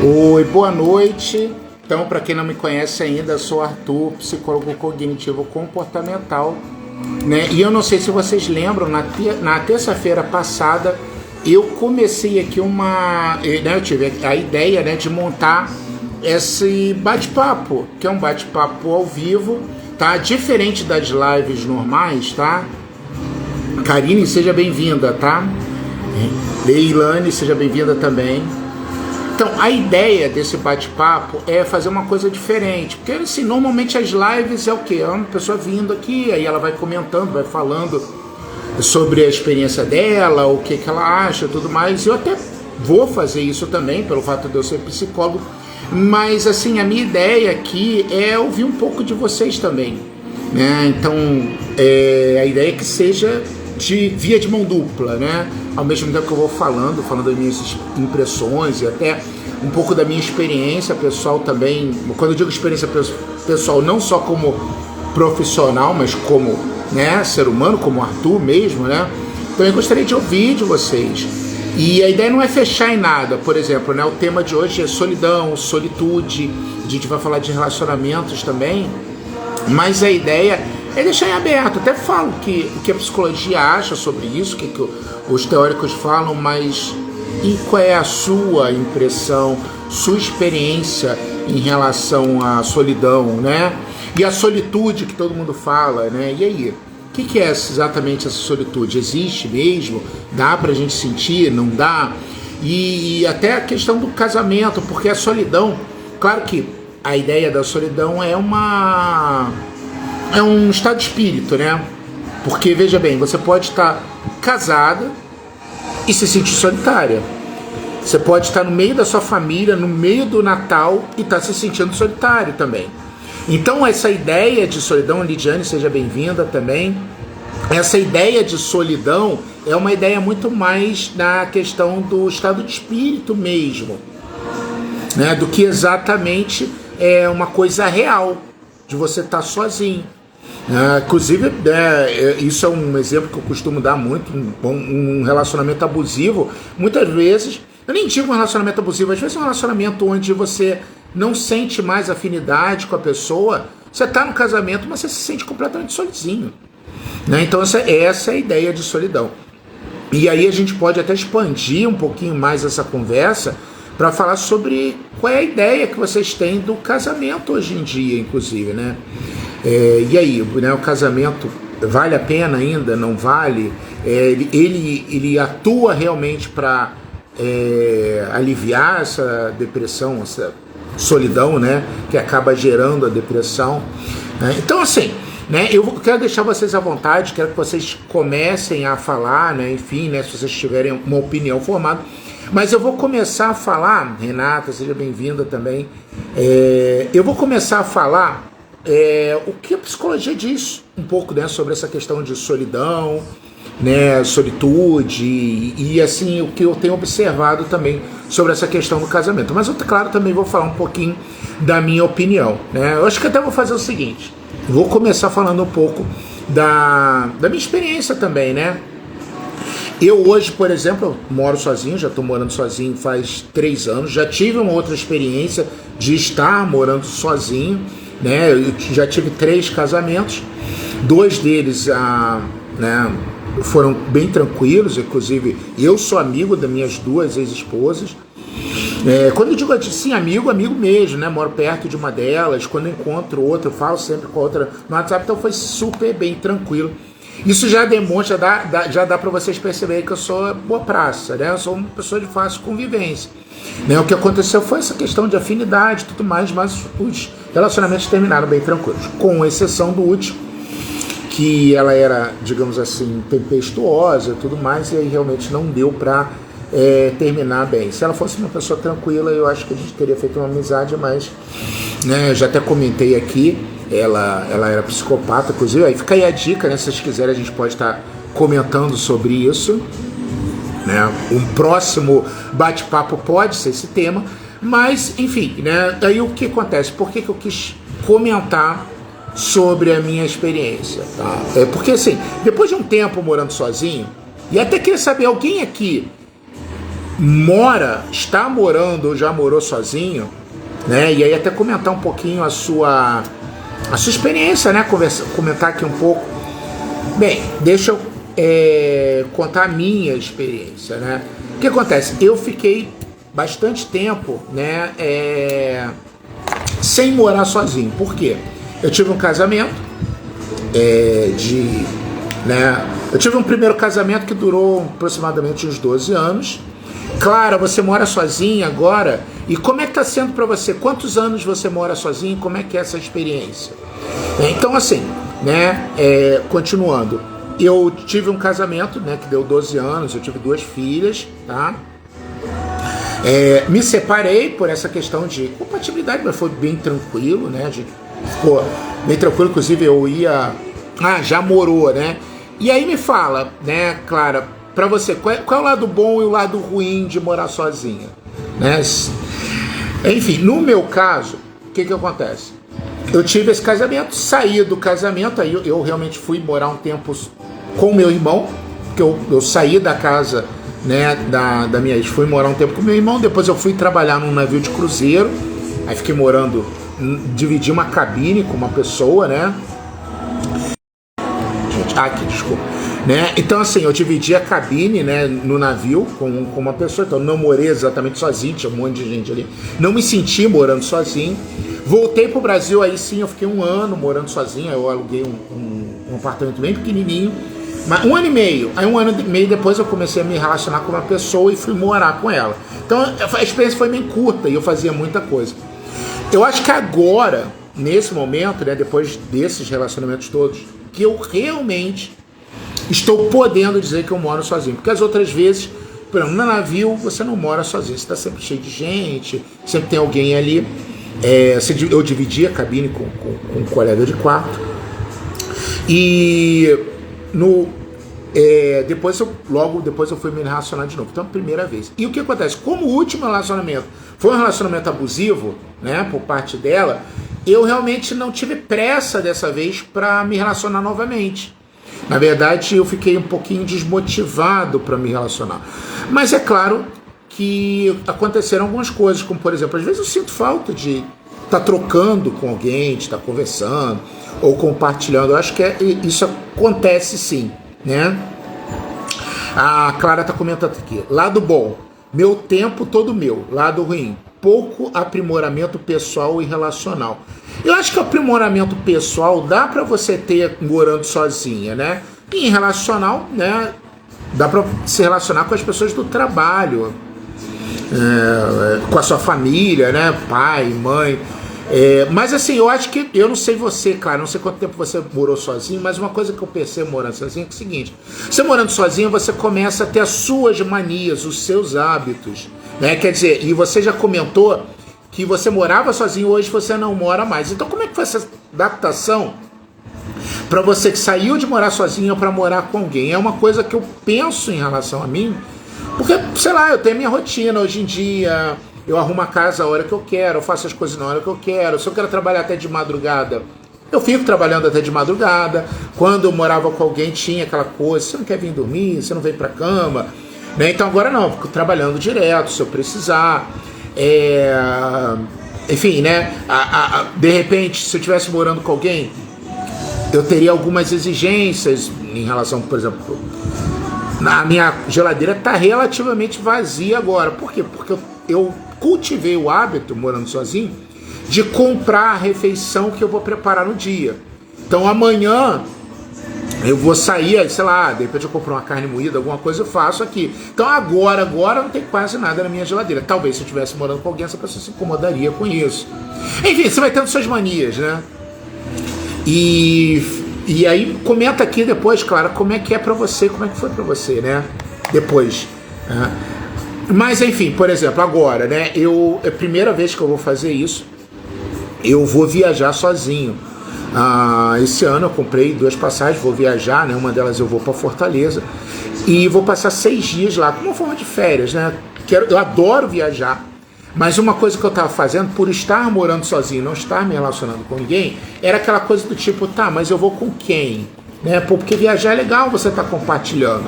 Oi, boa noite. Então, para quem não me conhece ainda, sou Arthur, psicólogo cognitivo comportamental, né? E eu não sei se vocês lembram, na terça-feira passada eu comecei aqui eu tive a ideia, né, de montar esse bate-papo, que é um bate-papo ao vivo, tá? Diferente das lives normais, tá? Karine, seja bem-vinda, tá? Leilane, seja bem-vinda também. Então, a ideia desse bate-papo é fazer uma coisa diferente, porque assim, normalmente as lives é o quê? É uma pessoa vindo aqui, aí ela vai comentando, vai falando sobre a experiência dela, o que ela acha, tudo mais. Eu até vou fazer isso também, pelo fato de eu ser psicólogo, mas assim, a minha ideia aqui é ouvir um pouco de vocês também, né? Então, a ideia é que seja via de mão dupla, né? Ao mesmo tempo que eu vou falando das minhas impressões e até um pouco da minha experiência pessoal também. Quando eu digo experiência pessoal, não só como profissional, mas como, né, ser humano, como Arthur mesmo, né? Então eu gostaria de ouvir de vocês. E a ideia não é fechar em nada. Por exemplo, né, o tema de hoje é solidão, solitude. A gente vai falar de relacionamentos também. Mas a ideia é deixar em aberto. Até falo o que a psicologia acha sobre isso, o que os teóricos falam, mas e qual é a sua impressão, sua experiência em relação à solidão, né? E a solitude que todo mundo fala, né? E aí? O que é exatamente essa solitude? Existe mesmo? Dá pra gente sentir? Não dá? E até a questão do casamento, porque a solidão, claro que a ideia da solidão é um estado de espírito, né? Porque, veja bem, você pode estar casada e se sentir solitária. Você pode estar no meio da sua família, no meio do Natal e estar se sentindo solitário também. Então, essa ideia de solidão, Lidiane, seja bem-vinda também. Essa ideia de solidão é uma ideia muito mais na questão do estado de espírito mesmo, né? Do que exatamente é uma coisa real de você estar sozinho. Inclusive, isso é um exemplo que eu costumo dar muito. Um relacionamento abusivo, muitas vezes, eu nem digo um relacionamento abusivo, às vezes é um relacionamento onde você não sente mais afinidade com a pessoa. Você está no casamento, mas você se sente completamente sozinho, né? Então essa é a ideia de solidão. E aí a gente pode até expandir um pouquinho mais essa conversa para falar sobre qual é a ideia que vocês têm do casamento hoje em dia, inclusive, né? E aí, né, o casamento vale a pena ainda? Não vale? Ele atua realmente para aliviar essa depressão, essa solidão, né, que acaba gerando a depressão, né? Então, assim, né, eu quero deixar vocês à vontade, quero que vocês comecem a falar, né, enfim, né, se vocês tiverem uma opinião formada. Mas eu vou começar a falar, Renata, seja bem-vinda também. Eu vou começar a falar o que a psicologia diz um pouco, né, sobre essa questão de solidão, né, solitude e assim o que eu tenho observado também sobre essa questão do casamento. Mas eu, claro, também vou falar um pouquinho da minha opinião, né? Eu acho que até vou fazer o seguinte: vou começar falando um pouco da minha experiência também, né? Eu hoje, por exemplo, moro sozinho, já estou morando sozinho faz 3 anos, já tive uma outra experiência de estar morando sozinho, né? Eu já tive 3 casamentos, 2 deles né, foram bem tranquilos, inclusive eu sou amigo das minhas 2 ex-esposas. Quando eu digo assim, amigo mesmo, né? Moro perto de uma delas, quando eu encontro outra, eu falo sempre com a outra no WhatsApp, então foi super bem tranquilo. Isso já demonstra, já dá para vocês perceberem que eu sou boa praça, né? Eu sou uma pessoa de fácil convivência, né? O que aconteceu foi essa questão de afinidade e tudo mais, mas os relacionamentos terminaram bem tranquilos, com exceção do último, que ela era, digamos assim, tempestuosa e tudo mais, e aí realmente não deu para terminar bem. Se ela fosse uma pessoa tranquila, eu acho que a gente teria feito uma amizade, mas, né, já até comentei aqui, ela era psicopata, inclusive, aí fica aí a dica, né, se vocês quiserem a gente pode estar comentando sobre isso, né, um próximo bate-papo pode ser esse tema, mas, enfim, né, aí o que acontece, por que eu quis comentar sobre a minha experiência, tá? Porque assim, depois de um tempo morando sozinho, e até queria saber, alguém aqui está morando ou já morou sozinho, né? E aí até comentar um pouquinho a sua experiência, né? Comentar aqui um pouco. Bem, deixa eu contar a minha experiência, né? O que acontece? Eu fiquei bastante tempo, né, sem morar sozinho. Por quê? Eu tive um casamento eu tive um primeiro casamento que durou aproximadamente uns 12 anos. Clara, você mora sozinha agora? E como é que está sendo para você? Quantos anos você mora sozinho? Como é que é essa experiência? Então, assim, né, continuando, eu tive um casamento, né, que deu 12 anos, eu tive 2 filhas, tá? Me separei por essa questão de compatibilidade, mas foi bem tranquilo, né? A gente ficou bem tranquilo, inclusive eu ia... já morou, né? E aí me fala, né, Clara, pra você, qual é o lado bom e o lado ruim de morar sozinha, né? Enfim, no meu caso, o que acontece? Eu tive esse casamento, saí do casamento, aí eu realmente fui morar um tempo com meu irmão, porque eu saí da casa, né, da minha ex, fui morar um tempo com meu irmão, depois eu fui trabalhar num navio de cruzeiro, aí fiquei morando, dividi uma cabine com uma pessoa, né? Aqui, desculpa. Né? Então, assim, eu dividi a cabine, né, no navio com uma pessoa, então não morei exatamente sozinho, tinha um monte de gente ali. Não me senti morando sozinho. Voltei pro Brasil, aí sim, eu fiquei 1 ano morando sozinho, eu aluguei um apartamento bem pequenininho. Mas 1 ano e meio, aí 1 ano e meio depois eu comecei a me relacionar com uma pessoa e fui morar com ela. Então a experiência foi bem curta e eu fazia muita coisa. Eu acho que agora, nesse momento, né, depois desses relacionamentos todos, que eu realmente estou podendo dizer que eu moro sozinho. Porque as outras vezes, por exemplo, no navio, você não mora sozinho, você está sempre cheio de gente, sempre tem alguém ali. Eu dividi a cabine com um colega de quarto. E logo depois eu fui me relacionar de novo. Então, primeira vez. E o que acontece? Como o último relacionamento foi um relacionamento abusivo, né, por parte dela, eu realmente não tive pressa dessa vez para me relacionar novamente. Na verdade, eu fiquei um pouquinho desmotivado para me relacionar. Mas é claro que aconteceram algumas coisas, como por exemplo, às vezes eu sinto falta de estar trocando com alguém, de estar conversando ou compartilhando. Eu acho que isso acontece sim, né? A Clara está comentando aqui. Lado bom, meu tempo todo meu. Lado ruim, pouco aprimoramento pessoal e relacional. Eu acho que o aprimoramento pessoal dá para você ter morando sozinha, né? E em relacional, né? Dá para se relacionar com as pessoas do trabalho, com a sua família, né? Pai, mãe. Mas assim, eu acho que, eu não sei você, claro, não sei quanto tempo você morou sozinho, mas uma coisa que eu percebo morando sozinho é o seguinte: você morando sozinho, você começa a ter as suas manias, os seus hábitos, né? Quer dizer, e você já comentou que você morava sozinho, hoje você não mora mais. Então como é que foi essa adaptação para você que saiu de morar sozinho para morar com alguém? É uma coisa que eu penso em relação a mim, porque, sei lá, eu tenho a minha rotina hoje em dia, eu arrumo a casa a hora que eu quero, eu faço as coisas na hora que eu quero. Se eu quero trabalhar até de madrugada, eu fico trabalhando até de madrugada. Quando eu morava com alguém tinha aquela coisa, você não quer vir dormir, você não vem pra cama, né? Então agora não, eu fico trabalhando direto, se eu precisar. Enfim, né? De repente, se eu estivesse morando com alguém, eu teria algumas exigências em relação, por exemplo, a minha geladeira está relativamente vazia agora. Por quê? Porque eu cultivei o hábito, morando sozinho, de comprar a refeição que eu vou preparar no dia. Então amanhã eu vou sair, sei lá, de repente eu compro uma carne moída, alguma coisa eu faço aqui. Então agora não tem quase nada na minha geladeira. Talvez se eu estivesse morando com alguém, essa pessoa se incomodaria com isso. Enfim, você vai tendo suas manias, né? E aí comenta aqui depois, Clara, como é que é pra você, como é que foi pra você, né? Depois. Mas enfim, por exemplo, agora, né? É a primeira vez que eu vou fazer isso. Eu vou viajar sozinho. Esse ano eu comprei 2 passagens, vou viajar, né? Uma delas eu vou para Fortaleza e vou passar 6 dias lá, como uma forma de férias, né? Eu adoro viajar, mas uma coisa que eu estava fazendo, por estar morando sozinho, não estar me relacionando com ninguém, era aquela coisa do tipo, tá, mas eu vou com quem? Né? Porque viajar é legal, você tá compartilhando.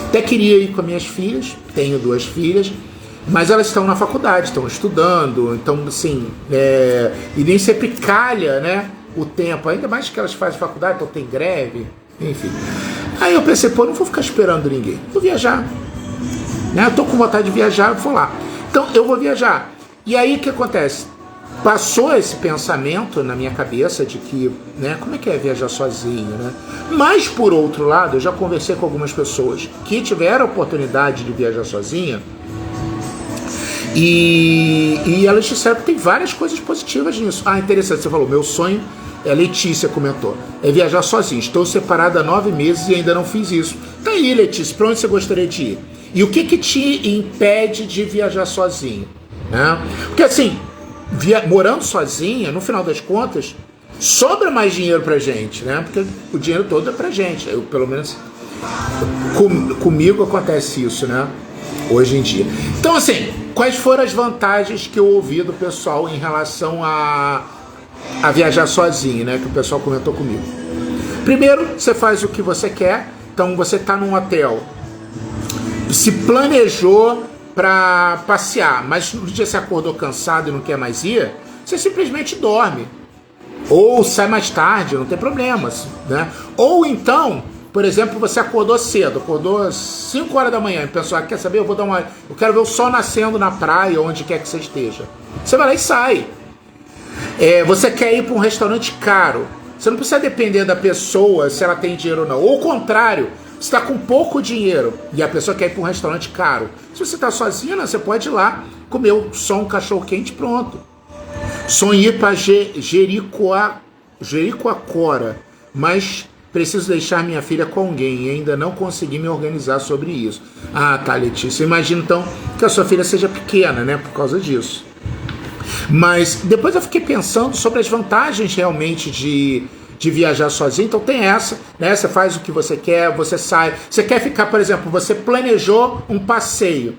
Até queria ir com as minhas filhas, tenho 2 filhas, mas elas estão na faculdade, estão estudando, então assim, e nem sempre calha, né, o tempo, ainda mais que elas fazem faculdade, então tem greve, enfim. Aí eu pensei, pô, não vou ficar esperando ninguém, vou viajar, né? Eu tô com vontade de viajar, eu vou lá. Então eu vou viajar. E aí o que acontece? Passou esse pensamento na minha cabeça de que, né, como é que é viajar sozinho, né? Mas por outro lado, eu já conversei com algumas pessoas que tiveram a oportunidade de viajar sozinha e elas disseram que tem várias coisas positivas nisso. Ah, interessante, você falou, meu sonho, a Letícia comentou, é viajar sozinho. Estou separada há 9 meses e ainda não fiz isso. Tá aí, Letícia, para onde você gostaria de ir? E o que te impede de viajar sozinho? Né? Porque assim, morando sozinha, no final das contas, sobra mais dinheiro pra gente, né? Porque o dinheiro todo é pra gente. Eu, pelo menos, comigo acontece isso, né? Hoje em dia. Então, assim, quais foram as vantagens que eu ouvi do pessoal em relação a viajar sozinho, né? Que o pessoal comentou comigo. Primeiro, você faz o que você quer. Então, você tá num hotel, se planejou para passear, mas no dia você acordou cansado e não quer mais ir, você simplesmente dorme. Ou sai mais tarde, não tem problemas, né? Ou então, por exemplo, você acordou cedo, acordou às 5 horas da manhã e pensou, quer saber, eu quero ver o sol nascendo na praia, onde quer que você esteja. Você vai lá e sai. Você quer ir para um restaurante caro, você não precisa depender da pessoa se ela tem dinheiro ou não. Ou o contrário, você está com pouco dinheiro e a pessoa quer ir para um restaurante caro. Se você está sozinho, né, você pode ir lá comer só um cachorro quente, pronto. Sonhei para Jericoacoara, mas preciso deixar minha filha com alguém e ainda não consegui me organizar sobre isso. Ah, tá, Letícia. Imagina então que a sua filha seja pequena, né, por causa disso. Mas depois eu fiquei pensando sobre as vantagens realmente de viajar sozinho. Então tem essa, né? Você faz o que você quer, você sai. Você quer ficar, por exemplo, você planejou um passeio,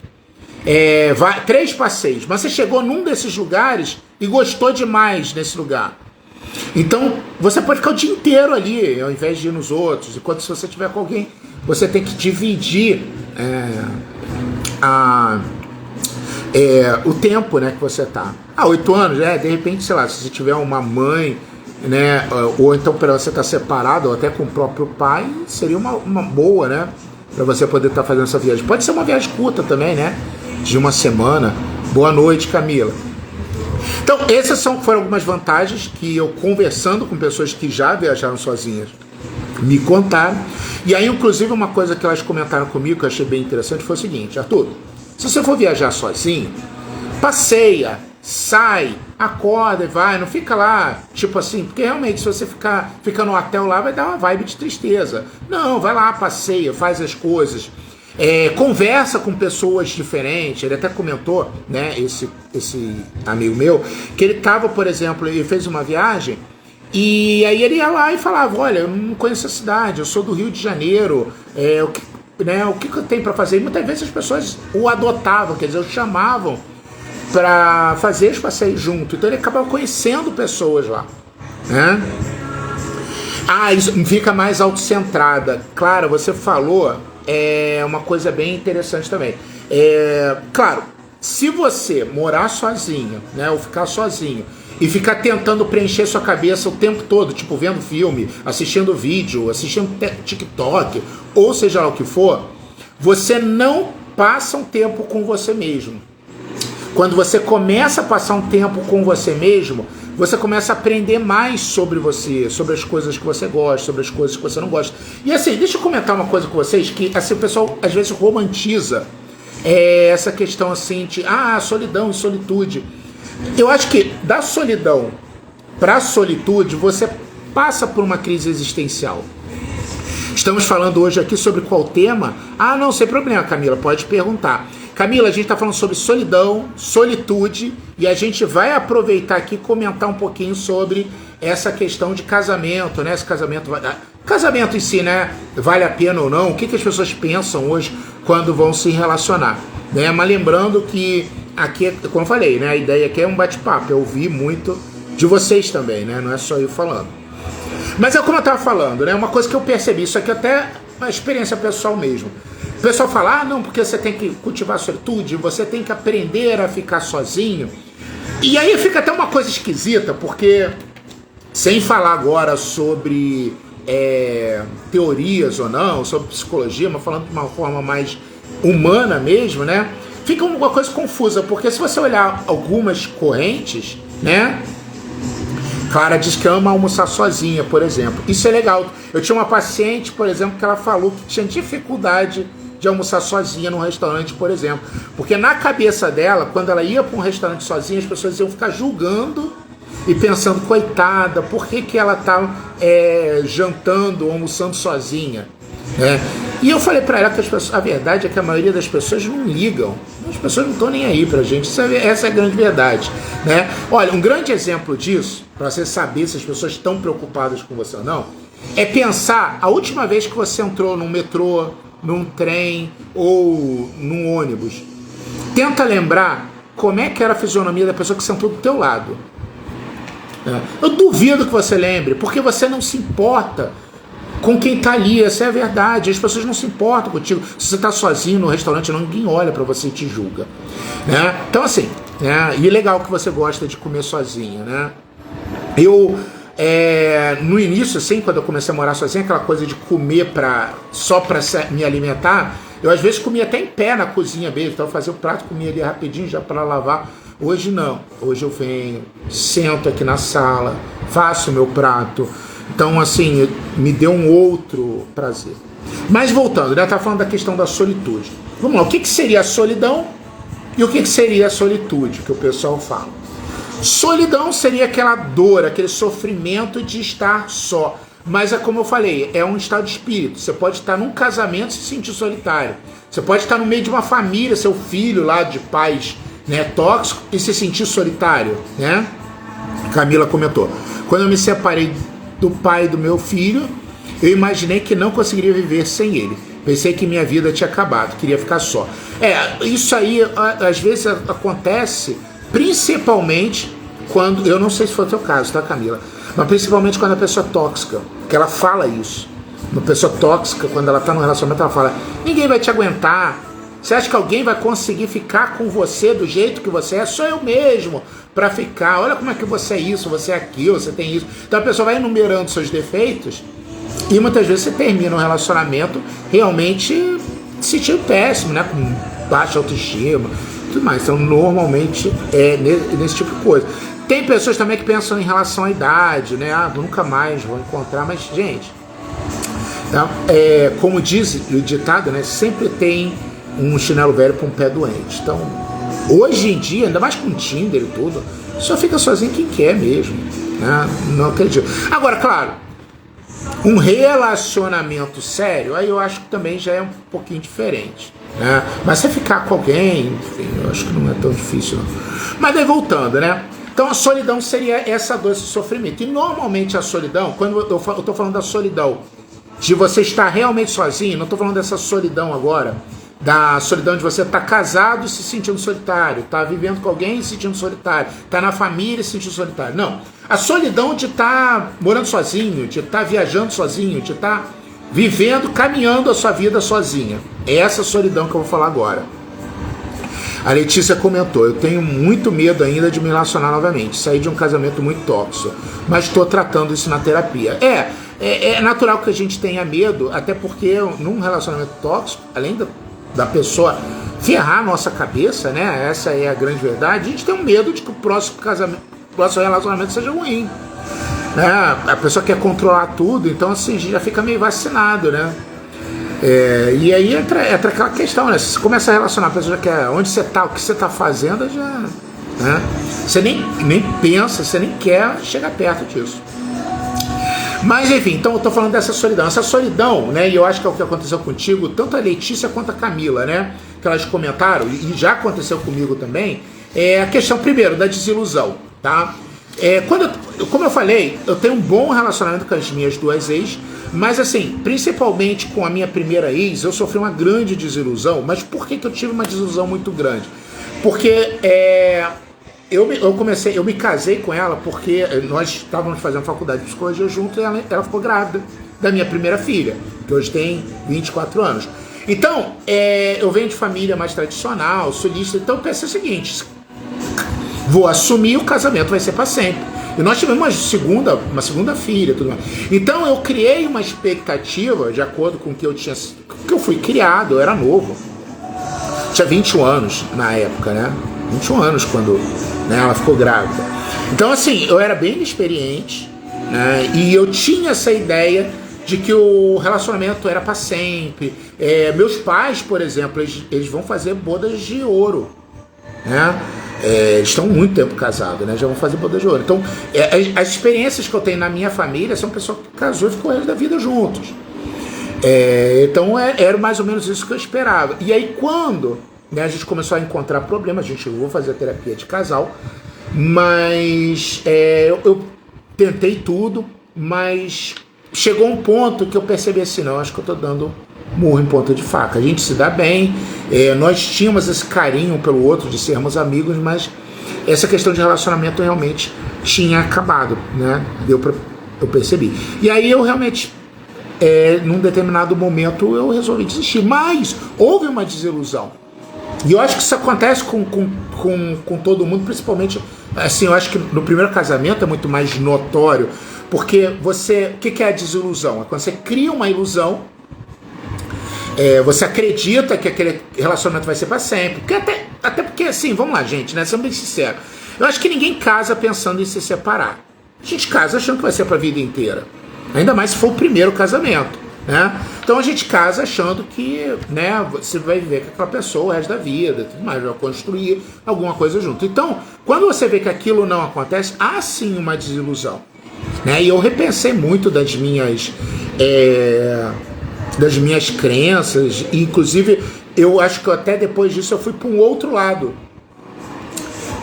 3 passeios, mas você chegou num desses lugares e gostou demais desse lugar. Então você pode ficar o dia inteiro ali, ao invés de ir nos outros. Enquanto se você tiver com alguém, você tem que dividir o tempo, né, que você tá. 8 anos, de repente, sei lá, se você tiver uma mãe, né, ou então para você estar separado, ou até com o próprio pai, seria uma boa, né, para você poder estar fazendo essa viagem. Pode ser uma viagem curta também, né, de uma semana. Boa noite, Camila. Então, essas foram algumas vantagens que eu, conversando com pessoas que já viajaram sozinhas, me contaram. E aí, inclusive, uma coisa que elas comentaram comigo que eu achei bem interessante foi o seguinte: Arthur, se você for viajar sozinho, passeia, sai, acorda e vai, não fica lá, tipo assim, porque realmente se você fica no hotel lá vai dar uma vibe de tristeza. Não, vai lá, passeia, faz as coisas, conversa com pessoas diferentes. Ele até comentou, né, esse amigo meu, que ele tava, por exemplo, ele fez uma viagem e aí ele ia lá e falava, olha, eu não conheço a cidade, eu sou do Rio de Janeiro, o que eu tenho para fazer? E muitas vezes as pessoas o adotavam, quer dizer, o chamavam para fazer os passeios junto. Então ele acaba conhecendo pessoas lá, né? Isso fica mais autocentrada. Claro, você falou uma coisa bem interessante também. Claro, se você morar sozinho, né, ou ficar sozinho e ficar tentando preencher sua cabeça o tempo todo, tipo vendo filme, assistindo vídeo, assistindo TikTok, ou seja lá o que for, você não passa um tempo com você mesmo. Quando você começa a passar um tempo com você mesmo, você começa a aprender mais sobre você, sobre as coisas que você gosta, sobre as coisas que você não gosta. E assim, deixa eu comentar uma coisa com vocês, que assim, o pessoal às vezes romantiza essa questão assim de solidão e solitude. Eu acho que da solidão para a solitude, você passa por uma crise existencial. Estamos falando hoje aqui sobre qual tema? Não, sem problema, Camila, pode perguntar. Camila, a gente está falando sobre solidão, solitude, e a gente vai aproveitar aqui e comentar um pouquinho sobre essa questão de casamento, né? Esse casamento em si, né? Vale a pena ou não? O que as pessoas pensam hoje quando vão se relacionar, né? Mas lembrando que aqui, como eu falei, né? A ideia aqui é um bate-papo, eu ouvi muito de vocês também, né? Não é só eu falando. Mas como eu estava falando, né? Uma coisa que eu percebi, isso aqui até uma experiência pessoal mesmo. pessoal fala, não, porque você tem que cultivar a solitude, você tem que aprender a ficar sozinho. E aí fica até uma coisa esquisita, porque, sem falar agora sobre teorias ou não, sobre psicologia, mas falando de uma forma mais humana mesmo, né? Fica uma coisa confusa, porque se você olhar algumas correntes, né? Clara diz que ama almoçar sozinha, por exemplo. Isso é legal. Eu tinha uma paciente, por exemplo, que ela falou que tinha dificuldade de almoçar sozinha num restaurante, por exemplo. Porque na cabeça dela, quando ela ia para um restaurante sozinha, as pessoas iam ficar julgando e pensando, coitada, por que ela está jantando ou almoçando sozinha? E eu falei para ela que a verdade é que a maioria das pessoas não ligam. As pessoas não estão nem aí pra gente. Essa é a grande verdade, né? Olha, um grande exemplo disso, para você saber se as pessoas estão preocupadas com você ou não, é pensar a última vez que você entrou num metrô, num trem ou num ônibus. Tenta lembrar como é que era a fisionomia da pessoa que sentou do teu lado. Eu duvido que você lembre, porque você não se importa com quem tá ali, essa é a verdade. As pessoas não se importam contigo. Se você tá sozinho no restaurante, ninguém olha pra você e te julga, né? Então assim, e é legal que você gosta de comer sozinho, né? Eu, no início, assim, quando eu comecei a morar sozinho, aquela coisa de comer só pra me alimentar, eu às vezes comia até em pé na cozinha mesmo, então eu fazia o prato, comia ali rapidinho já para lavar. Hoje não, hoje eu venho, sento aqui na sala, faço o meu prato. Então, assim, me deu um outro prazer. Mas voltando, né? Tá falando da questão da solitude. Vamos lá, o que seria a solidão e o que seria a solitude, que o pessoal fala? Solidão seria aquela dor, aquele sofrimento de estar só. Mas é como eu falei, é um estado de espírito. Você pode estar num casamento e se sentir solitário. Você pode estar no meio de uma família, seu filho lá de pais, né, tóxico, e se sentir solitário, né? Camila comentou. Quando eu me separei do pai do meu filho, eu imaginei que não conseguiria viver sem ele. Pensei que minha vida tinha acabado, queria ficar só. Isso aí às vezes acontece principalmente quando, eu não sei se foi o teu caso, tá, Camila? Mas principalmente quando a pessoa é tóxica, que ela fala isso. Uma pessoa tóxica, quando ela tá num relacionamento, ela fala, ninguém vai te aguentar. Você acha que alguém vai conseguir ficar com você do jeito que você é? Sou eu mesmo para ficar. Olha como é que você é isso, você é aquilo, você tem isso. Então a pessoa vai enumerando seus defeitos e muitas vezes você termina um relacionamento realmente se sentindo péssimo, né? Com baixa autoestima, tudo mais. Então normalmente é nesse tipo de coisa. Tem pessoas também que pensam em relação à idade, né? Nunca mais vou encontrar, mas gente, tá? Como diz o ditado, né? Sempre tem um chinelo velho para um pé doente. Então, hoje em dia, ainda mais com Tinder e tudo, só fica sozinho quem quer mesmo, né? Não acredito. Agora, claro, um relacionamento sério, aí eu acho que também já é um pouquinho diferente, né? Mas você ficar com alguém, enfim, eu acho que não é tão difícil, não. Mas daí voltando, né? Então a solidão seria essa dor, esse sofrimento. E normalmente a solidão, quando eu tô falando da solidão, de você estar realmente sozinho, não tô falando dessa solidão agora, da solidão de você estar casado e se sentindo solitário, estar vivendo com alguém e se sentindo solitário, estar na família e se sentindo solitário. Não. A solidão de estar morando sozinho, de estar viajando sozinho, de estar vivendo, caminhando a sua vida sozinha. É essa solidão que eu vou falar agora. A Letícia comentou, eu tenho muito medo ainda de me relacionar novamente, sair de um casamento muito tóxico, mas estou tratando isso na terapia. É natural que a gente tenha medo, até porque num relacionamento tóxico, além da pessoa ferrar a nossa cabeça, né? Essa é a grande verdade. A gente tem um medo de que o próximo relacionamento seja ruim, né? A pessoa quer controlar tudo, então assim, a gente já fica meio vacinado, né? E aí entra aquela questão, né? Se você começa a relacionar, a pessoa já quer onde você tá, o que você tá fazendo, já, né? Você nem pensa, você nem quer chegar perto disso. Mas enfim, então eu tô falando dessa solidão. Essa solidão, né, e eu acho que é o que aconteceu contigo, tanto a Letícia quanto a Camila, né, que elas comentaram, e já aconteceu comigo também, é a questão, primeiro, da desilusão, tá? Como eu falei, eu tenho um bom relacionamento com as minhas duas ex, mas assim, principalmente com a minha primeira ex, eu sofri uma grande desilusão. Mas por que eu tive uma desilusão muito grande? Porque eu me casei com ela porque nós estávamos fazendo faculdade de psicologia junto e ela ficou grávida da minha primeira filha, que hoje tem 24 anos. Então, eu venho de família mais tradicional, sulista, então eu pensei o seguinte: vou assumir, o casamento vai ser para sempre. E nós tivemos uma segunda filha, tudo mais. Então eu criei uma expectativa de acordo com o que eu fui criado, eu era novo. Tinha 21 anos na época, né? 21 anos quando, né, ela ficou grávida. Então, assim, eu era bem inexperiente, né? E eu tinha essa ideia de que o relacionamento era para sempre. Meus pais, por exemplo, eles vão fazer bodas de ouro, né? Eles estão muito tempo casados, né? Já vão fazer bodas de ouro. Então, as experiências que eu tenho na minha família são pessoas que casou e ficou o resto da vida juntos. Então, era mais ou menos isso que eu esperava. E aí, quando, né, a gente começou a encontrar problemas, eu vou fazer a terapia de casal, mas eu tentei tudo, mas chegou um ponto que eu percebi assim, não, acho que eu estou dando murro em ponta de faca. A gente se dá bem, nós tínhamos esse carinho um pelo outro de sermos amigos, mas essa questão de relacionamento realmente tinha acabado, né? Eu percebi. E aí eu realmente, num determinado momento, eu resolvi desistir. Mas houve uma desilusão. E eu acho que isso acontece com todo mundo, principalmente, assim, eu acho que no primeiro casamento é muito mais notório, porque o que é a desilusão? É quando você cria uma ilusão, você acredita que aquele relacionamento vai ser para sempre. Porque até porque, assim, vamos lá, gente, né? Sendo bem sincero, eu acho que ninguém casa pensando em se separar. A gente casa achando que vai ser para a vida inteira. Ainda mais se for o primeiro casamento, né? Então a gente casa achando que, né, você vai viver com aquela pessoa o resto da vida, tudo mais, vai construir alguma coisa junto. Então, quando você vê que aquilo não acontece, há sim uma desilusão, né? E eu repensei muito das minhas crenças, e inclusive eu acho que até depois disso eu fui para um outro lado,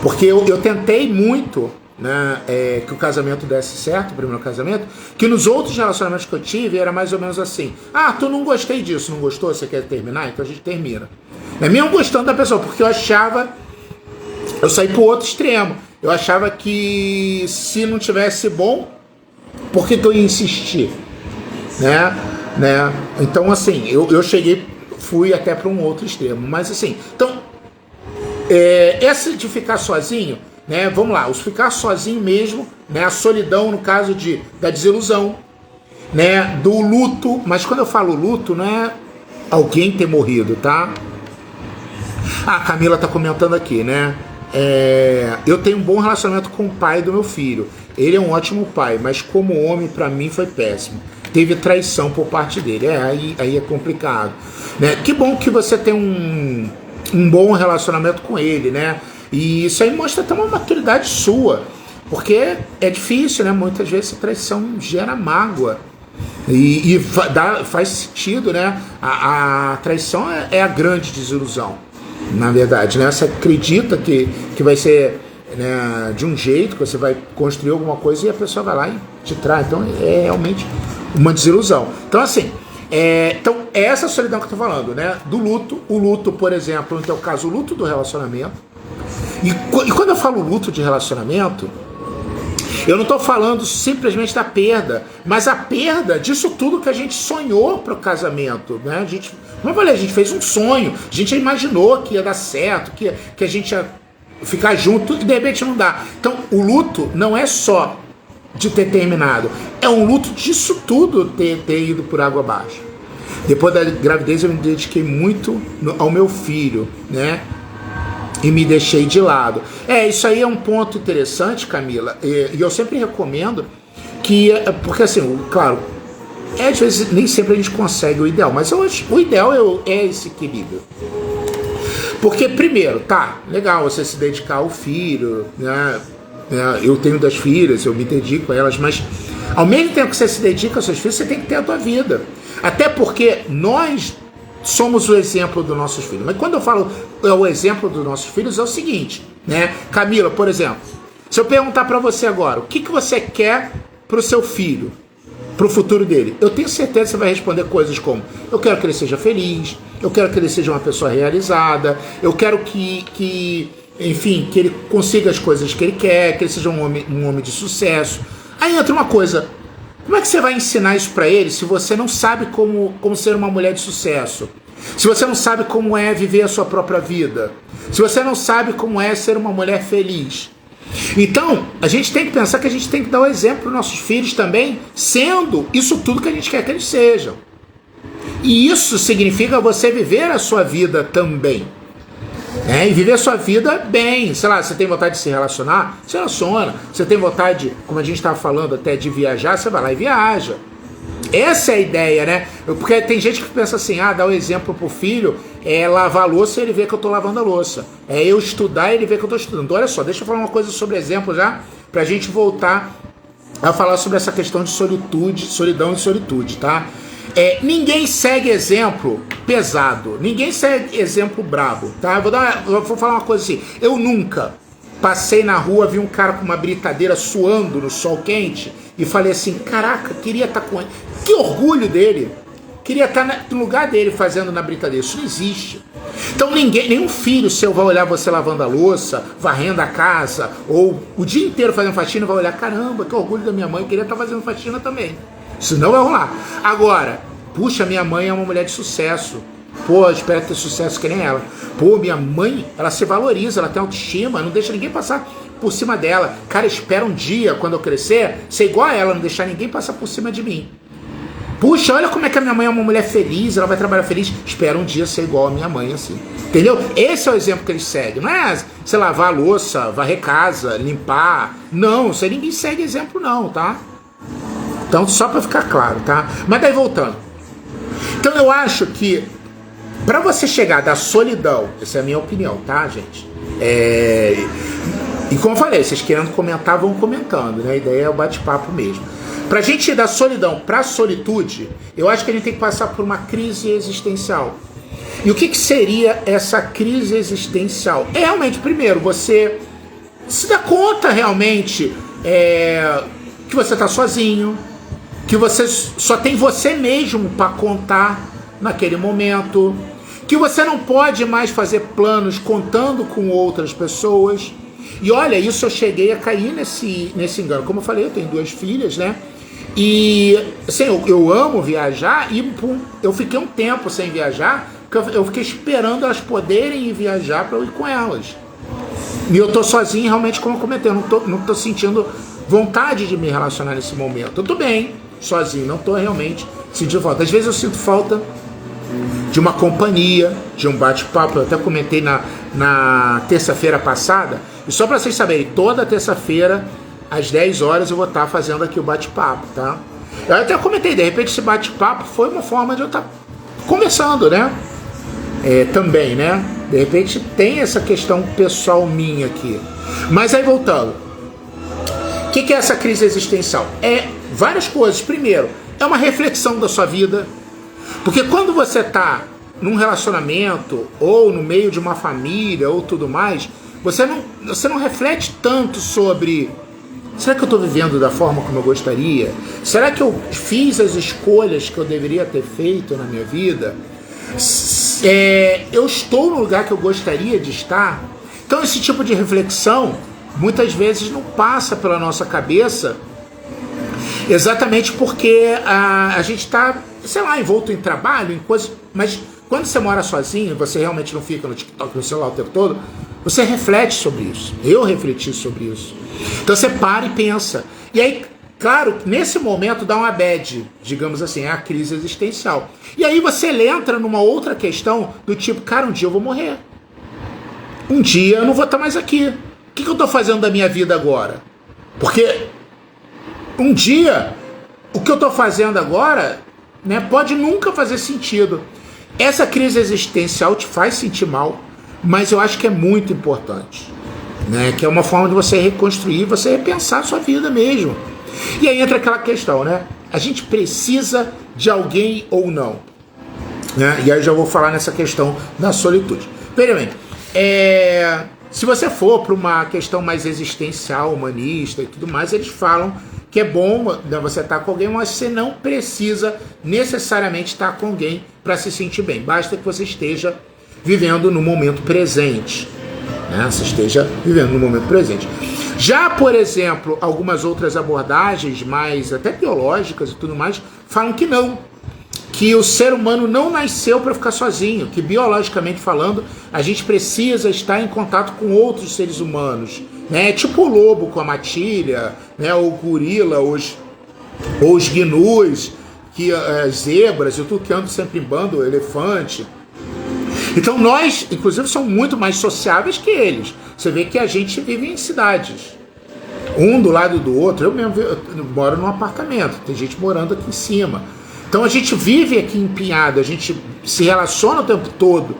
porque eu tentei muito, né, que o casamento desse certo, o primeiro casamento, que nos outros relacionamentos que eu tive era mais ou menos assim: ah, tu não gostei disso, não gostou, você quer terminar? Então a gente termina. Mesmo gostando da pessoa, porque eu saí pro outro extremo, eu achava que se não tivesse bom, por que eu ia insistir, né? Então, assim, eu fui até para um outro extremo, mas assim, então, essa de ficar sozinho, né, vamos lá, os ficar sozinho mesmo, né, a solidão no caso da desilusão, né, do luto, mas quando eu falo luto, não é alguém ter morrido, tá? A Camila tá comentando aqui, né, eu tenho um bom relacionamento com o pai do meu filho, ele é um ótimo pai, mas como homem para mim foi péssimo. Teve traição por parte dele. Aí é complicado, né? Que bom que você tem um bom relacionamento com ele, né? E isso aí mostra até uma maturidade sua, porque é difícil, né? Muitas vezes a traição gera mágoa e faz sentido, né? A traição é a grande desilusão, na verdade, né? Você acredita que vai ser, né, de um jeito, que você vai construir alguma coisa e a pessoa vai lá e te trai. Então é realmente uma desilusão. Então, assim, então é essa solidão que eu tô falando, né? Do luto. O luto, por exemplo, no teu caso, o luto do relacionamento. E quando eu falo luto de relacionamento, eu não estou falando simplesmente da perda, mas a perda disso tudo que a gente sonhou para o casamento, né? A gente, como eu falei, a gente fez um sonho, a gente imaginou que ia dar certo, que a gente ia ficar junto, e de repente não dá. Então, o luto não é só de ter terminado, é um luto disso tudo ter ido por água abaixo. Depois da gravidez eu me dediquei muito ao meu filho, né? E me deixei de lado. Isso aí é um ponto interessante, Camila, e eu sempre recomendo que, porque assim, claro, às vezes nem sempre a gente consegue o ideal, mas eu acho, o ideal é esse equilíbrio. Porque primeiro, tá, legal você se dedicar ao filho, né? Eu tenho 2 filhas, eu me dedico a elas, mas ao mesmo tempo que você se dedica aos seus filhos, você tem que ter a tua vida. Até porque nós somos o exemplo dos nossos filhos. Mas quando eu falo o exemplo dos nossos filhos, é o seguinte, né? Camila, por exemplo, se eu perguntar para você agora, o que você quer para o seu filho, para o futuro dele, eu tenho certeza que você vai responder coisas como: eu quero que ele seja feliz, eu quero que ele seja uma pessoa realizada, eu quero enfim, que ele consiga as coisas que ele quer, que ele seja um homem de sucesso. Aí entra uma coisa: como é que você vai ensinar isso para ele se você não sabe como ser uma mulher de sucesso? se você não sabe como é viver a sua própria vida, se você não sabe como é ser uma mulher feliz. Então, a gente tem que pensar que a gente tem que dar o exemplo para os nossos filhos também, sendo isso tudo que a gente quer que eles sejam. E isso significa você viver a sua vida também. E viver a sua vida bem. Sei lá, você tem vontade de se relacionar? Se relaciona. Você tem vontade, como a gente estava falando até, de viajar? Você vai lá e viaja. Essa é a ideia, né? Porque tem gente que pensa assim, dá o exemplo pro filho, lavar a louça e ele vê que eu tô lavando a louça. É eu estudar e ele vê que eu tô estudando. Então, olha só, deixa eu falar uma coisa sobre exemplo já, pra gente voltar a falar sobre essa questão de solidão e solitude, tá? Ninguém segue exemplo pesado, ninguém segue exemplo brabo, tá? Vou falar uma coisa assim, eu nunca passei na rua, vi um cara com uma britadeira suando no sol quente e falei assim, caraca, queria estar com ele. Que orgulho dele. Queria estar no lugar dele fazendo na britadeira. Isso não existe. Então nenhum filho seu vai olhar você lavando a louça, varrendo a casa, ou o dia inteiro fazendo faxina, vai olhar, caramba, que orgulho da minha mãe, eu queria estar fazendo faxina também. Isso não vai rolar. Agora, puxa, minha mãe é uma mulher de sucesso. Pô, espero ter sucesso que nem ela. Pô, minha mãe, ela se valoriza, ela tem autoestima, não deixa ninguém passar por cima dela. Cara, espera um dia, quando eu crescer, ser igual a ela, não deixar ninguém passar por cima de mim. Puxa, olha como é que a minha mãe é uma mulher feliz, ela vai trabalhar feliz. Espera um dia ser igual a minha mãe, assim. Entendeu? Esse é o exemplo que eles seguem. Não é você lavar a louça, varrer casa, limpar. Não, isso aí ninguém segue exemplo não, tá? Então, só pra ficar claro, tá? Mas daí voltando. Então eu acho que pra você chegar da solidão, essa é a minha opinião, tá, gente? E como eu falei, vocês querendo comentar, vão comentando, né? A ideia é o bate-papo mesmo. Pra gente ir da solidão pra solitude, eu acho que a gente tem que passar por uma crise existencial. E o que seria essa crise existencial? Realmente, primeiro, você se dá conta realmente que você tá sozinho, que você só tem você mesmo para contar naquele momento, que você não pode mais fazer planos contando com outras pessoas. E olha, isso eu cheguei a cair nesse engano. Como eu falei, eu tenho 2 filhas, né? E assim, eu amo viajar e eu fiquei um tempo sem viajar, porque eu fiquei esperando elas poderem ir viajar para eu ir com elas. E eu tô sozinho, realmente, como eu comentei, eu não tô sentindo vontade de me relacionar nesse momento. Eu tô bem sozinho, não tô realmente sentindo falta. Às vezes eu sinto falta de uma companhia, de um bate-papo. Eu até comentei na terça-feira passada, e só para vocês saberem, toda terça-feira às 10 horas eu vou estar fazendo aqui o bate-papo, tá? Eu até comentei, de repente esse bate-papo foi uma forma de eu estar conversando, né? Também, né? De repente tem essa questão pessoal minha aqui. Mas aí voltando, o que é essa crise existencial? Várias coisas. Primeiro, é uma reflexão da sua vida. Porque quando você está num relacionamento, ou no meio de uma família, ou tudo mais, você não reflete tanto sobre: será que eu estou vivendo da forma como eu gostaria? Será que eu fiz as escolhas que eu deveria ter feito na minha vida? Eu estou no lugar que eu gostaria de estar? Então esse tipo de reflexão muitas vezes não passa pela nossa cabeça, exatamente porque a gente está, sei lá, envolto em trabalho, em coisas. Mas quando você mora sozinho, você realmente não fica no TikTok, no celular o tempo todo, você reflete sobre isso. Eu refleti sobre isso. Então você para e pensa. E aí, claro, nesse momento dá uma bad, digamos assim, é a crise existencial. E aí você entra numa outra questão do tipo: cara, um dia eu vou morrer. Um dia eu não vou estar mais aqui. O que eu estou fazendo da minha vida agora? Porque um dia, o que eu estou fazendo agora, né, pode nunca fazer sentido. Essa crise existencial te faz sentir mal, mas eu acho que é muito importante, né? Que é uma forma de você reconstruir, você repensar a sua vida mesmo. E aí entra aquela questão, né? A gente precisa de alguém ou não, né? E aí eu já vou falar nessa questão da solitude. Veja bem, se você for para uma questão mais existencial, humanista e tudo mais, eles falam que é bom, né, você estar com alguém, mas você não precisa necessariamente estar com alguém para se sentir bem. Basta que você esteja vivendo no momento presente, né? Você esteja vivendo no momento presente. Já, por exemplo, algumas outras abordagens mais até biológicas e tudo mais, falam que não. que o ser humano não nasceu para ficar sozinho, que biologicamente falando, a gente precisa estar em contato com outros seres humanos, né? Tipo o lobo com a matilha, né? O gorila, os gnus, que as zebras e tudo que anda sempre em bando, o elefante. Então nós, inclusive, somos muito mais sociáveis que eles. Você vê que a gente vive em cidades, um do lado do outro. Eu mesmo moro num apartamento, tem gente morando aqui em cima. Então a gente vive aqui empinhado, a gente se relaciona o tempo todo,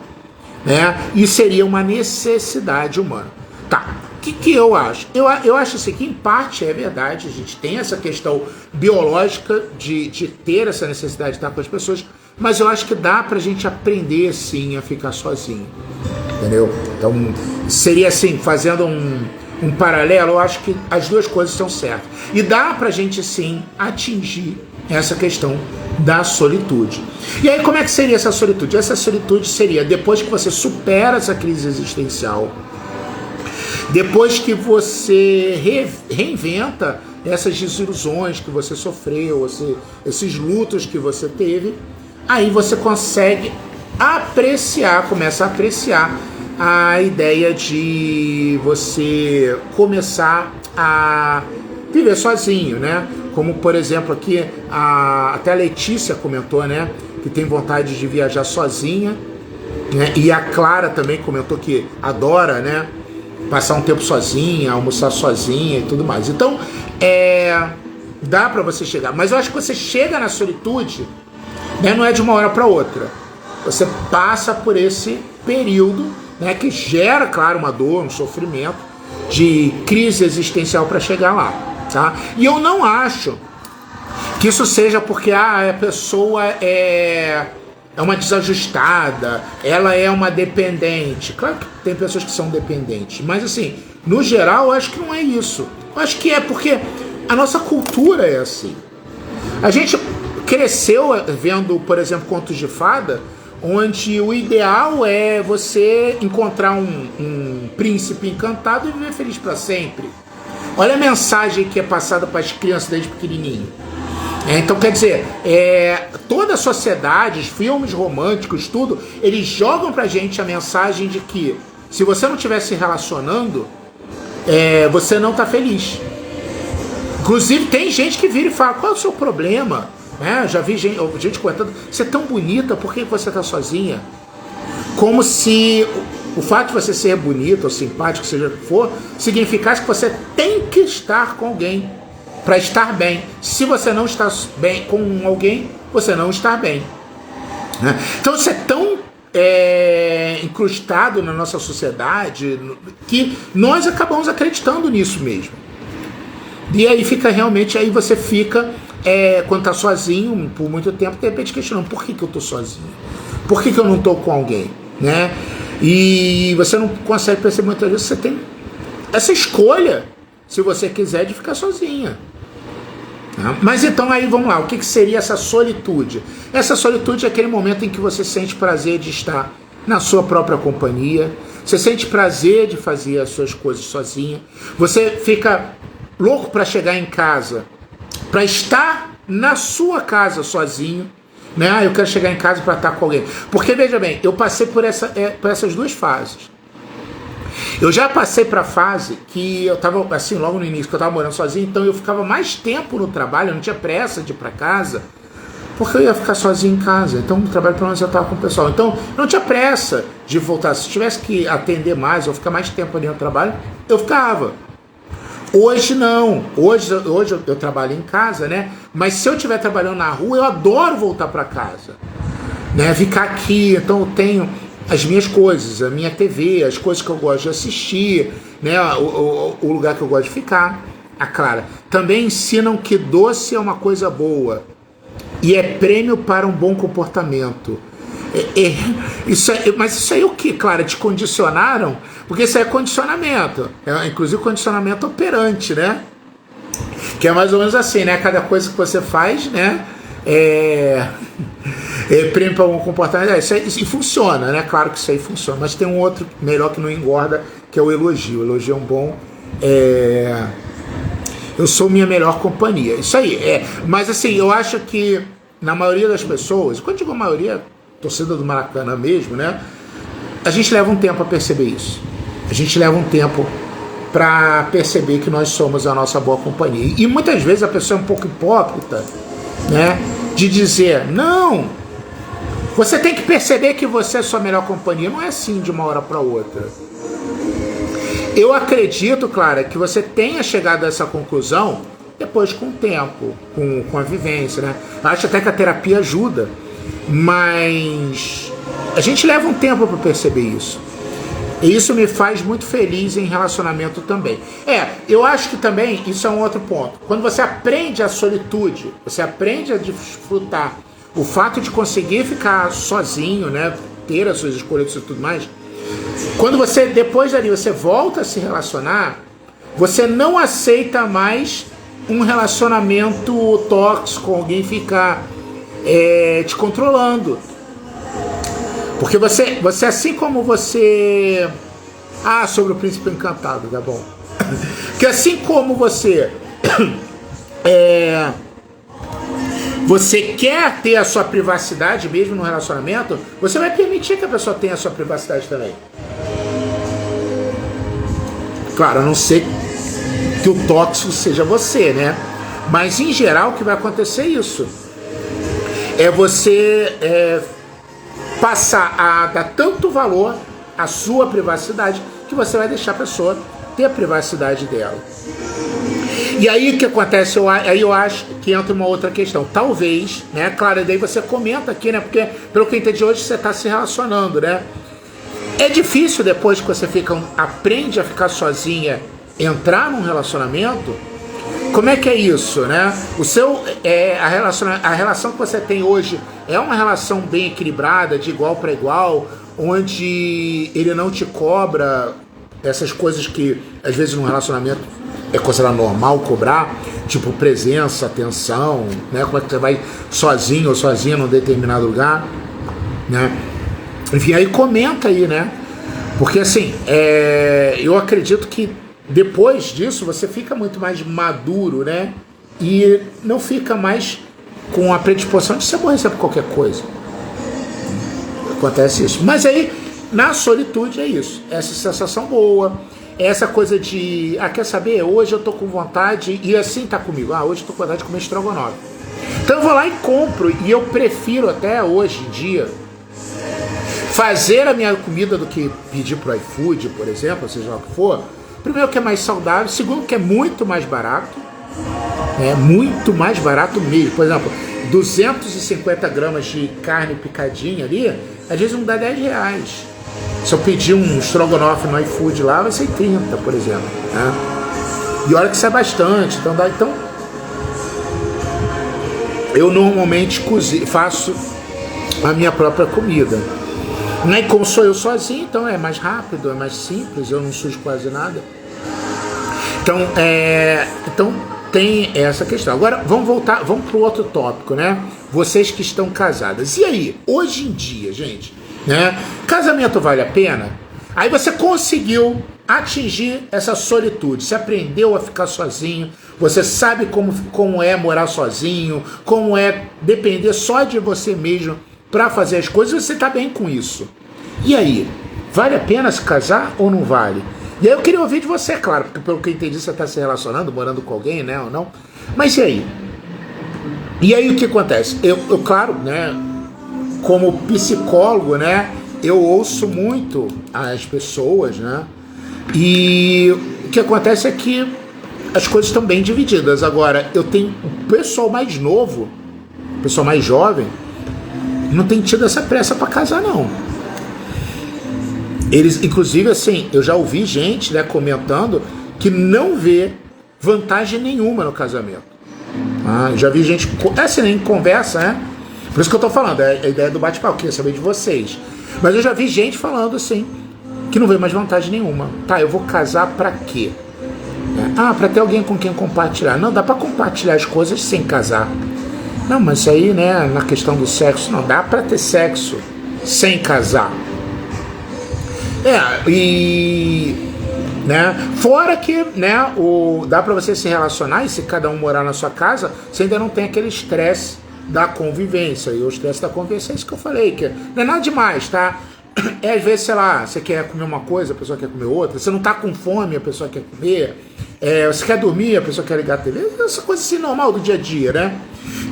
né? E seria uma necessidade humana. Tá, o que eu acho? Eu acho assim, que em parte é verdade, a gente tem essa questão biológica de ter essa necessidade de estar com as pessoas, mas eu acho que dá pra gente aprender sim a ficar sozinho, entendeu? Então seria assim, fazendo um paralelo, eu acho que as duas coisas estão certas. E dá pra gente sim atingir essa questão da solitude. E aí como é que seria essa solitude? Essa solitude seria depois que você supera essa crise existencial, depois que você reinventa essas desilusões que você sofreu, esses lutos que você teve, aí você consegue apreciar, começa a apreciar a ideia de você começar a viver sozinho, né? Como, por exemplo, aqui, até a Letícia comentou, né? Que tem vontade de viajar sozinha, né? E a Clara também comentou que adora, né? Passar um tempo sozinha, almoçar sozinha e tudo mais. Então, dá pra você chegar. Mas eu acho que você chega na solitude, né? Não é de uma hora para outra. Você passa por esse período, né? Que gera, claro, uma dor, um sofrimento de crise existencial para chegar lá. Tá? E eu não acho que isso seja porque a pessoa é uma desajustada, ela é uma dependente. Claro que tem pessoas que são dependentes, mas assim, no geral, eu acho que não é isso. Eu acho que é porque a nossa cultura é assim. A gente cresceu vendo, por exemplo, contos de fada, onde o ideal é você encontrar um príncipe encantado e viver feliz para sempre. Olha a mensagem que é passada para as crianças desde pequenininho. Então, quer dizer, toda a sociedade, os filmes românticos, tudo, eles jogam pra gente a mensagem de que se você não estiver se relacionando, você não tá feliz. Inclusive, tem gente que vira e fala, qual é o seu problema? Já vi gente comentando, você é tão bonita, por que você tá sozinha? Como se o fato de você ser bonito ou simpático, seja o que for, significasse que você tem que estar com alguém para estar bem. Se você não está bem com alguém, você não está bem. Então isso é tão incrustado na nossa sociedade que nós acabamos acreditando nisso mesmo. E aí fica realmente, aí você fica, quando está sozinho por muito tempo, de repente questionando, por que eu estou sozinho? Por que eu não estou com alguém? Né? E você não consegue perceber muitas vezes, você tem essa escolha, se você quiser, de ficar sozinha. Mas então aí vamos lá, o que seria essa solitude? Essa solitude é aquele momento em que você sente prazer de estar na sua própria companhia, você sente prazer de fazer as suas coisas sozinha, você fica louco para chegar em casa, para estar na sua casa sozinho, né? Eu quero chegar em casa para estar com alguém. Porque, veja bem, eu passei por essas duas fases. Eu já passei para a fase que eu estava, assim, logo no início, que eu estava morando sozinho, então eu ficava mais tempo no trabalho, eu não tinha pressa de ir para casa, porque eu ia ficar sozinho em casa. Então, no trabalho, pelo menos, eu estava com o pessoal. Então, eu não tinha pressa de voltar. Se tivesse que atender mais ou ficar mais tempo ali no trabalho, eu ficava. Hoje não, hoje eu trabalho em casa, né? Mas se eu estiver trabalhando na rua, eu adoro voltar para casa, né? Ficar aqui, então eu tenho as minhas coisas, a minha TV, as coisas que eu gosto de assistir, né? O lugar que eu gosto de ficar. A Clara, também ensinam que doce é uma coisa boa e é prêmio para um bom comportamento. Mas isso aí é o que, Clara? Te condicionaram? Porque isso aí é condicionamento, inclusive condicionamento operante, né? Que é mais ou menos assim, né? Cada coisa que você faz, né? Prêmio para um comportamento. Isso funciona, né? Claro que isso aí funciona, mas tem um outro melhor que não engorda, que é o elogio. O elogio é um bom. Eu sou minha melhor companhia. Isso aí. Mas assim, eu acho que na maioria das pessoas, quando eu digo a maioria, torcida do Maracanã mesmo, né? A gente leva um tempo a perceber isso. A gente leva um tempo para perceber que nós somos a nossa boa companhia. E muitas vezes a pessoa é um pouco hipócrita, né? De dizer, não, você tem que perceber que você é sua melhor companhia. Não é assim de uma hora para outra. Eu acredito, Clara, que você tenha chegado a essa conclusão depois com o tempo, com a vivência, né? Acho até que a terapia ajuda, mas a gente leva um tempo para perceber isso. E isso me faz muito feliz em relacionamento também. Eu acho que também isso é um outro ponto. Quando você aprende a solitude, você aprende a desfrutar o fato de conseguir ficar sozinho, né? Ter as suas escolhas e tudo mais. Quando você, depois dali, você volta a se relacionar, você não aceita mais um relacionamento tóxico, alguém ficar te controlando. Porque você assim como você... sobre o Príncipe Encantado, tá bom? Porque assim como você... você quer ter a sua privacidade mesmo no relacionamento, você vai permitir que a pessoa tenha a sua privacidade também. Claro, a não ser que o tóxico seja você, né? Mas em geral o que vai acontecer é isso. É você passar a dar tanto valor à sua privacidade que você vai deixar a pessoa ter a privacidade dela. E aí o que acontece? Aí eu acho que entra uma outra questão. Talvez, né? Claro, daí você comenta aqui, né? Porque pelo que eu entendi hoje você está se relacionando, né? É difícil depois que você aprende a ficar sozinha, entrar num relacionamento. Como é que é isso, né? A relação que você tem hoje é uma relação bem equilibrada, de igual para igual, onde ele não te cobra essas coisas que às vezes num relacionamento é considerado normal cobrar, tipo presença, atenção, né? Como é que você vai sozinho ou sozinha num determinado lugar, né? Enfim, aí comenta aí, né? Porque assim, eu acredito que depois disso você fica muito mais maduro, né? E não fica mais com a predisposição de se aborrecer por qualquer coisa. Acontece isso. Mas aí, na solitude é isso. Essa sensação boa, essa coisa de, quer saber? Hoje eu tô com vontade, e assim tá comigo. Hoje eu tô com vontade de comer estrogonofe. Então eu vou lá e compro, e eu prefiro até hoje em dia fazer a minha comida do que pedir pro iFood, por exemplo, seja lá o que for. Primeiro que é mais saudável, segundo que é muito mais barato, muito mais barato mesmo. Por exemplo, 250 gramas de carne picadinha ali, às vezes não dá R$10. Se eu pedir um estrogonofe no iFood lá, vai ser 30, por exemplo, né? E olha que isso é bastante, então eu normalmente faço a minha própria comida. E como sou eu sozinho, então é mais rápido, é mais simples, eu não sujo quase nada. Então tem essa questão. Agora vamos para o outro tópico, né? Vocês que estão casadas. E aí, hoje em dia, gente, né? Casamento vale a pena? Aí você conseguiu atingir essa solitude, você aprendeu a ficar sozinho, você sabe como é morar sozinho, como é depender só de você mesmo para fazer as coisas, você está bem com isso. E aí, vale a pena se casar ou não vale? E aí eu queria ouvir de você, claro, porque pelo que eu entendi você está se relacionando, morando com alguém, né, ou não? Mas e aí? E aí o que acontece? Eu claro, né, como psicólogo, né, eu ouço muito as pessoas, né, e o que acontece é que as coisas estão bem divididas. Agora, eu tenho o pessoal mais novo, o pessoal mais jovem, não tem tido essa pressa para casar, não. Eles, inclusive, assim, eu já ouvi gente, né, comentando que não vê vantagem nenhuma no casamento. Já vi gente, assim, em conversa, né? Por isso que eu tô falando, é a ideia do bate-papo, queria saber de vocês. Mas eu já vi gente falando, assim, que não vê mais vantagem nenhuma. Eu vou casar pra quê? Pra ter alguém com quem compartilhar. Não, dá pra compartilhar as coisas sem casar. Não, mas isso aí, né, na questão do sexo, não dá pra ter sexo sem casar. Né, fora que, né, dá pra você se relacionar e se cada um morar na sua casa, você ainda não tem aquele estresse da convivência. E o estresse da convivência é isso que eu falei, que não é nada demais, tá? É às vezes, sei lá, você quer comer uma coisa, a pessoa quer comer outra, você não tá com fome, a pessoa quer comer, você quer dormir, a pessoa quer ligar a TV, essa coisa assim normal do dia a dia, né?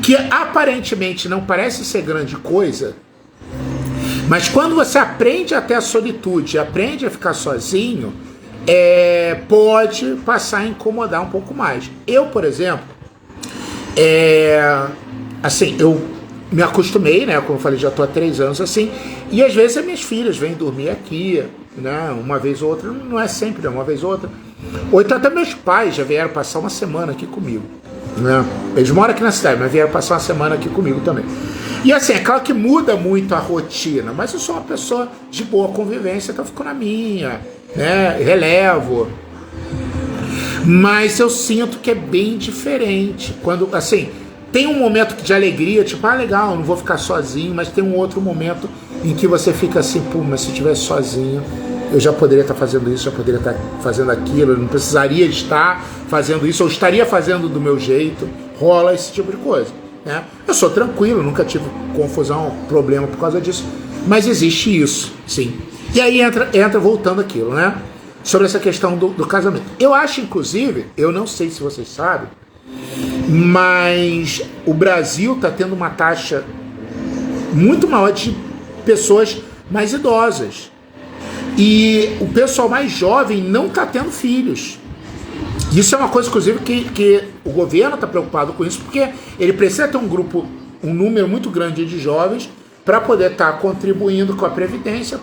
Que aparentemente não parece ser grande coisa, mas quando você aprende até a solitude, aprende a ficar sozinho, pode passar a incomodar um pouco mais. Eu, por exemplo, assim, eu me acostumei, né? Como eu falei, já estou há 3 anos assim, e às vezes as minhas filhas vêm dormir aqui, né? Uma vez ou outra, não é sempre, né? Uma vez ou outra. Ou então até meus pais já vieram passar uma semana aqui comigo, né? Eles moram aqui na cidade, mas vieram passar uma semana aqui comigo também. E assim, é claro que muda muito a rotina, mas eu sou uma pessoa de boa convivência, então eu fico na minha, né? Relevo. Mas eu sinto que é bem diferente. Quando, assim, tem um momento de alegria, tipo, legal, não vou ficar sozinho, mas tem um outro momento em que você fica assim, pô, mas se eu estivesse sozinho, eu já poderia estar fazendo isso, já poderia estar fazendo aquilo, eu não precisaria estar fazendo isso, eu estaria fazendo do meu jeito. Rola esse tipo de coisa, né? Eu sou tranquilo, nunca tive confusão, problema por causa disso, mas existe isso, sim. E aí entra voltando aquilo, né? Sobre essa questão do casamento. Eu acho, inclusive, eu não sei se vocês sabem, mas o Brasil está tendo uma taxa muito maior de pessoas mais idosas. E o pessoal mais jovem não está tendo filhos. Isso é uma coisa, inclusive, que o governo está preocupado com isso, porque ele precisa ter um número muito grande de jovens para poder estar contribuindo com a Previdência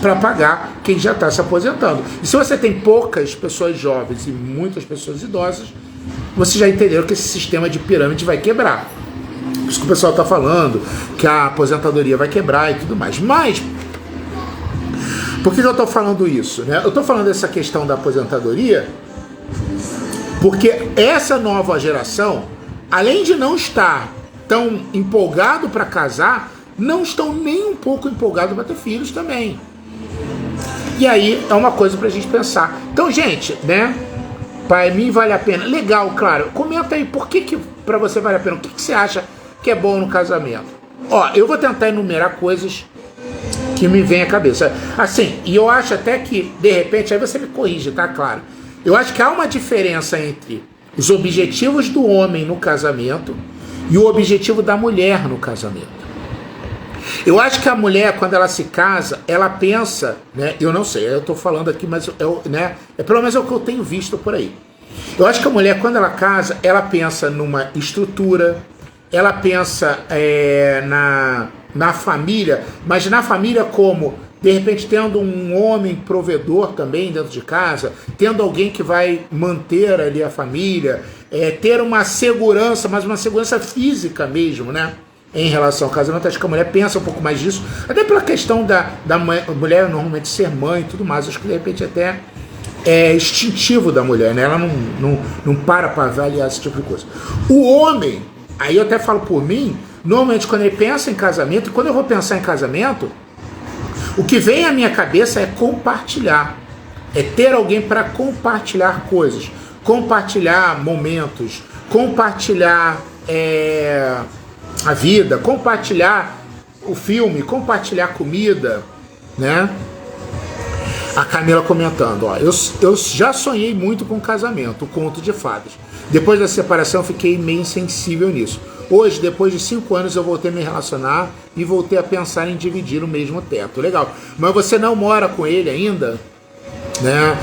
para pagar quem já está se aposentando. E se você tem poucas pessoas jovens e muitas pessoas idosas, você já entendeu que esse sistema de pirâmide vai quebrar. Por isso que o pessoal está falando que a aposentadoria vai quebrar e tudo mais. Mas, por que eu estou falando isso, né? Eu estou falando dessa questão da aposentadoria porque essa nova geração, além de não estar tão empolgado para casar, não estão nem um pouco empolgados para ter filhos também. E aí é uma coisa para a gente pensar. Então, gente, né? Para mim vale a pena. Legal, claro. Comenta aí por que para você vale a pena. O que você acha que é bom no casamento? Ó, eu vou tentar enumerar coisas que me vêm à cabeça. Assim, e eu acho até que, de repente, aí você me corrige, tá? Claro. Eu acho que há uma diferença entre os objetivos do homem no casamento e o objetivo da mulher no casamento. Eu acho que a mulher, quando ela se casa, ela pensa, né? Eu não sei, eu estou falando aqui, mas né? Pelo menos é o que eu tenho visto por aí. Eu acho que a mulher, quando ela casa, ela pensa numa estrutura, ela pensa na família, mas na família como, de repente, tendo um homem provedor também dentro de casa, tendo alguém que vai manter ali a família, ter uma segurança, mas uma segurança física mesmo, né? Em relação ao casamento, acho que a mulher pensa um pouco mais disso, até pela questão da mulher normalmente ser mãe e tudo mais. Acho que de repente até é instintivo da mulher, né? Ela não para avaliar esse tipo de coisa. O homem, aí eu até falo por mim, normalmente quando ele pensa em casamento, e quando eu vou pensar em casamento, o que vem à minha cabeça é compartilhar, é ter alguém para compartilhar coisas, compartilhar momentos, compartilhar a vida, compartilhar o filme, compartilhar comida, né? A Camila comentando, ó, eu já sonhei muito com casamento, o conto de fadas. Depois da separação, fiquei meio insensível nisso. Hoje, depois de 5 anos, eu voltei a me relacionar e voltei a pensar em dividir o mesmo teto. Legal. Mas você não mora com ele ainda, né?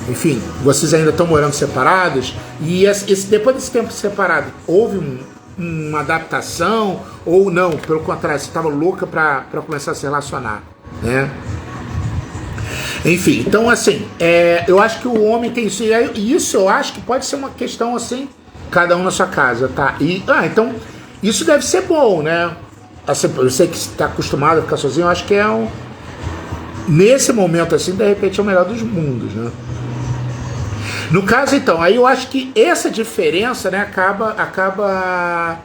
Enfim, vocês ainda estão morando separados. E depois desse tempo separado, houve uma adaptação ou não? Pelo contrário, você estava louca para começar a se relacionar, né? Enfim, então assim, eu acho que o homem tem isso. E isso eu acho que pode ser uma questão assim, cada um na sua casa, tá? Então, isso deve ser bom, né? Assim, você que está acostumado a ficar sozinho, eu acho que nesse momento assim, de repente é o melhor dos mundos, né? No caso, então, aí eu acho que essa diferença, né, acaba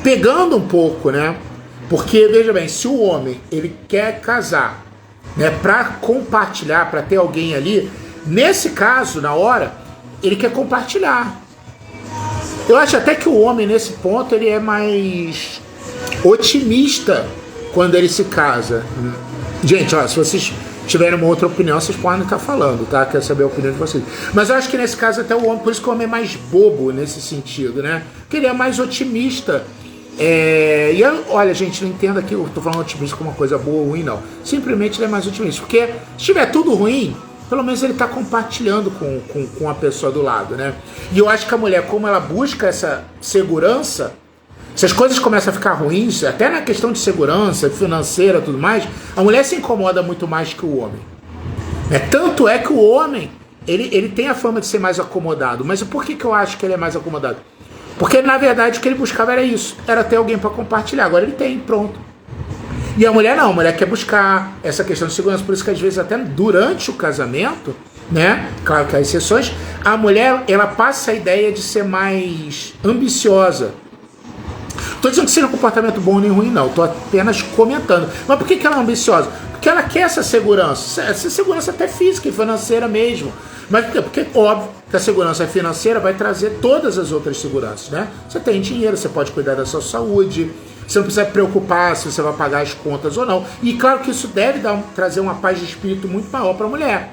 pegando um pouco, né? Porque, veja bem, se o homem, ele quer casar, né, para compartilhar, para ter alguém ali, nesse caso, na hora, ele quer compartilhar. Eu acho até que o homem, nesse ponto, ele é mais otimista quando ele se casa. Gente, ó, se vocês tiverem uma outra opinião, vocês podem estar falando, tá? Quero saber a opinião de vocês. Mas eu acho que nesse caso até o homem, por isso que o homem é mais bobo nesse sentido, né? Porque ele é mais otimista. E olha, gente, não entenda que eu tô falando otimista como uma coisa boa ou ruim, não. Simplesmente ele é mais otimista. Porque se tiver tudo ruim, pelo menos ele está compartilhando com a pessoa do lado, né? E eu acho que a mulher, como ela busca essa segurança, se as coisas começam a ficar ruins, até na questão de segurança, financeira e tudo mais, a mulher se incomoda muito mais que o homem. Tanto é que o homem, ele tem a fama de ser mais acomodado. Mas por que eu acho que ele é mais acomodado? Porque, na verdade, o que ele buscava era isso. Era ter alguém para compartilhar. Agora ele tem, pronto. E a mulher não, a mulher quer buscar essa questão de segurança, por isso que às vezes até durante o casamento, né, claro que há exceções, a mulher, ela passa a ideia de ser mais ambiciosa. Estou dizendo que seja um comportamento bom nem ruim, não, estou apenas comentando. Mas por que ela é ambiciosa? Porque ela quer essa segurança até física e financeira mesmo. Mas por quê? Porque, óbvio, que a segurança financeira vai trazer todas as outras seguranças, né? Você tem dinheiro, você pode cuidar da sua saúde, você não precisa preocupar se você vai pagar as contas ou não. E claro que isso deve trazer uma paz de espírito muito maior para a mulher.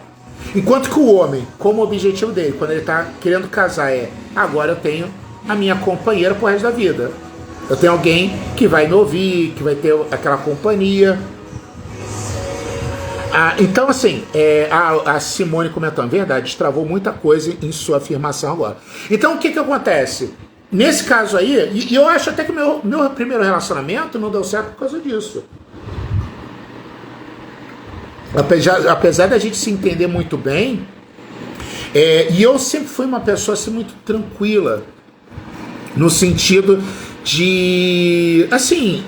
Enquanto que o homem, como objetivo dele, quando ele está querendo casar, agora eu tenho a minha companheira pro resto da vida. Eu tenho alguém que vai me ouvir, que vai ter aquela companhia. Então, assim, a Simone comentou, verdade, destravou muita coisa em sua afirmação agora. Então, o que acontece? Nesse caso aí, e eu acho até que o meu primeiro relacionamento não deu certo por causa disso. Apesar da gente se entender muito bem, e eu sempre fui uma pessoa assim, muito tranquila, no sentido de, assim,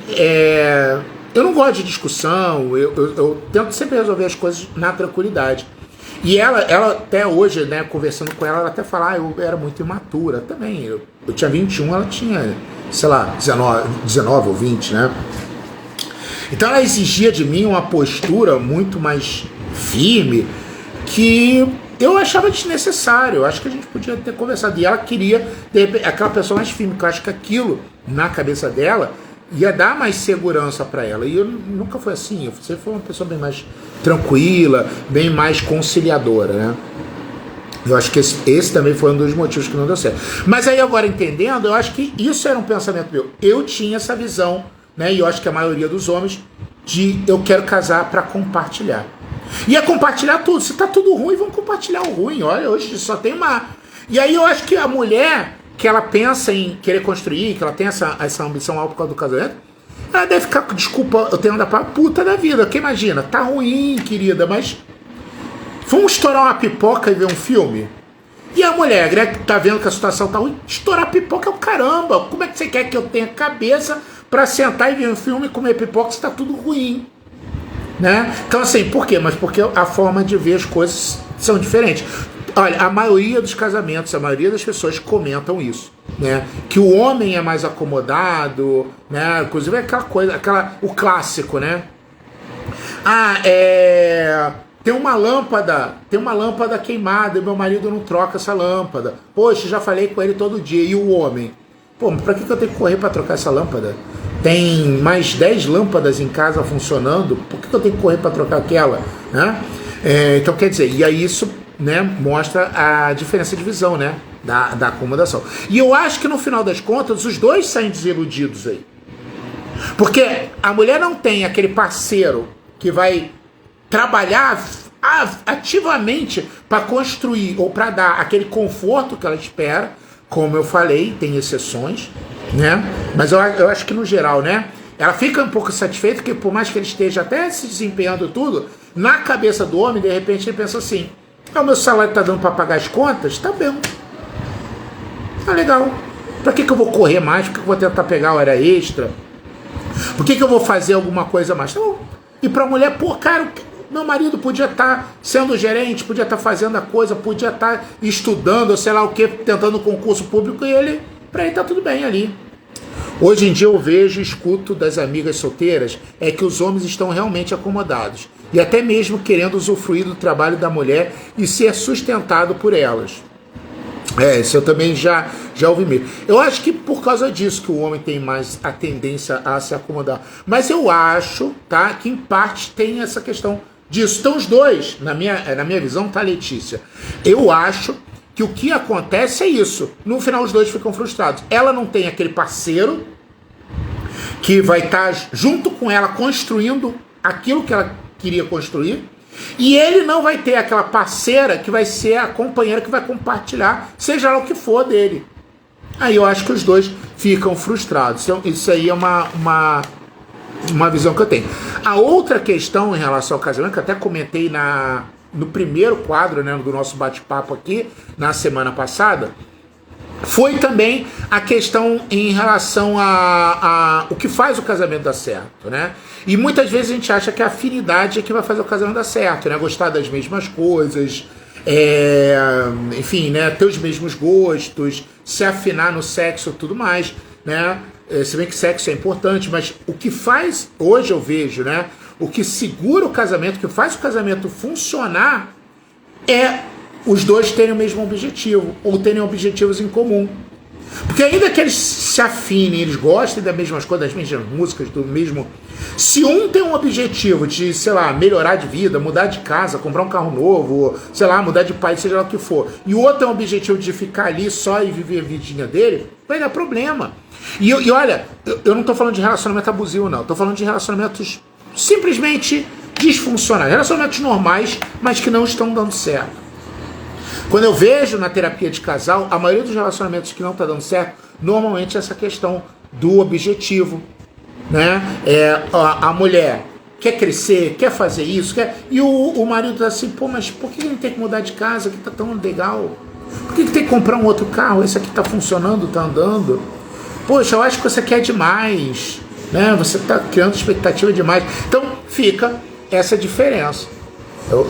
eu não gosto de discussão, eu tento sempre resolver as coisas na tranquilidade. E ela até hoje, né, conversando com ela até fala, eu era muito imatura também. Eu tinha 21, ela tinha, sei lá, 19 ou 20, né? Então ela exigia de mim uma postura muito mais firme que eu achava desnecessário. Eu acho que a gente podia ter conversado. E ela queria, de repente, aquela pessoa mais firme, que eu acho que aquilo, na cabeça dela, ia dar mais segurança para ela. E eu nunca fui assim. Eu sempre fui uma pessoa bem mais tranquila, bem mais conciliadora, né? Eu acho que esse também foi um dos motivos que não deu certo. Mas aí agora entendendo, eu acho que isso era um pensamento meu. Eu tinha essa visão, né? E eu acho que a maioria dos homens, de eu quero casar para compartilhar. E é compartilhar tudo. Se tá tudo ruim, vamos compartilhar o ruim. Olha, hoje só tem uma... E aí eu acho que a mulher, que ela pensa em querer construir, que ela tem essa ambição alta por causa do casamento, ela deve ficar com desculpa, eu tenho que andar pra puta da vida. Porque imagina, tá ruim, querida, mas vamos estourar uma pipoca e ver um filme? E a mulher, né, que tá vendo que a situação tá ruim, estourar pipoca é o caramba. Como é que você quer que eu tenha cabeça pra sentar e ver um filme e comer pipoca se tá tudo ruim? Né? Então assim, por quê? Mas porque a forma de ver as coisas são diferentes. Olha, a maioria dos casamentos, a maioria das pessoas comentam isso, né? Que o homem é mais acomodado, né? Inclusive aquela coisa, o clássico, né? Tem uma lâmpada queimada e meu marido não troca essa lâmpada. Poxa, já falei com ele todo dia. E o homem? Pô, mas pra que eu tenho que correr para trocar essa lâmpada? Tem mais 10 lâmpadas em casa funcionando, por que eu tenho que correr para trocar aquela? Né? Então, quer dizer, e aí isso, né, mostra a diferença de visão, né, da acomodação. E eu acho que no final das contas, os dois saem desiludidos aí. Porque a mulher não tem aquele parceiro que vai trabalhar ativamente para construir ou para dar aquele conforto que ela espera. Como eu falei, tem exceções, né? Mas eu acho que no geral, né? Ela fica um pouco satisfeita, porque por mais que ele esteja até se desempenhando tudo, na cabeça do homem, de repente ele pensa assim, o meu salário tá dando para pagar as contas? Tá bem. Tá legal. Pra que eu vou correr mais? Por que eu vou tentar pegar hora extra? Por que eu vou fazer alguma coisa mais? Então, e pra mulher, pô, cara, meu marido podia estar sendo gerente, podia estar fazendo a coisa, podia estar estudando, sei lá o que, tentando um concurso público, e pra ele tá tudo bem ali. Hoje em dia eu vejo e escuto das amigas solteiras que os homens estão realmente acomodados e até mesmo querendo usufruir do trabalho da mulher e ser sustentado por elas. Isso eu também já ouvi mesmo. Eu acho que por causa disso que o homem tem mais a tendência a se acomodar. Mas eu acho, tá, que em parte tem essa questão disso. Então os dois, na minha visão, tá, Letícia? Eu acho que o que acontece é isso. No final os dois ficam frustrados. Ela não tem aquele parceiro que vai estar junto com ela construindo aquilo que ela queria construir. E ele não vai ter aquela parceira que vai ser a companheira que vai compartilhar, seja lá o que for dele. Aí eu acho que os dois ficam frustrados. Então, isso aí é uma visão que eu tenho. A outra questão em relação ao casamento, que eu até comentei no primeiro quadro, né, do nosso bate-papo aqui, na semana passada, foi também a questão em relação a o que faz o casamento dar certo, né? E muitas vezes a gente acha que a afinidade é que vai fazer o casamento dar certo, né? Gostar das mesmas coisas, enfim, né? Ter os mesmos gostos, se afinar no sexo e tudo mais, né? Se bem que sexo é importante, mas o que faz, hoje eu vejo, né? O que segura o casamento, o que faz o casamento funcionar é os dois terem o mesmo objetivo, ou terem objetivos em comum. Porque ainda que eles se afinem, eles gostem das mesmas coisas, das mesmas músicas, do mesmo... Se um tem um objetivo de, sei lá, melhorar de vida, mudar de casa, comprar um carro novo, sei lá, mudar de país, seja lá o que for, e o outro tem um objetivo de ficar ali só e viver a vidinha dele, vai dar problema. E olha, eu não estou falando de relacionamento abusivo, não. Estou falando de relacionamentos simplesmente disfuncionais. Relacionamentos normais, mas que não estão dando certo. Quando eu vejo na terapia de casal, a maioria dos relacionamentos que não está dando certo, normalmente é essa questão do objetivo, né? A mulher quer crescer, quer fazer isso, e o marido tá assim, pô, mas por que ele tem que mudar de casa, que tá tão legal? Por que tem que comprar um outro carro? Esse aqui tá funcionando, tá andando? Poxa, eu acho que você quer demais, né? Você tá criando expectativa demais. Então fica essa diferença.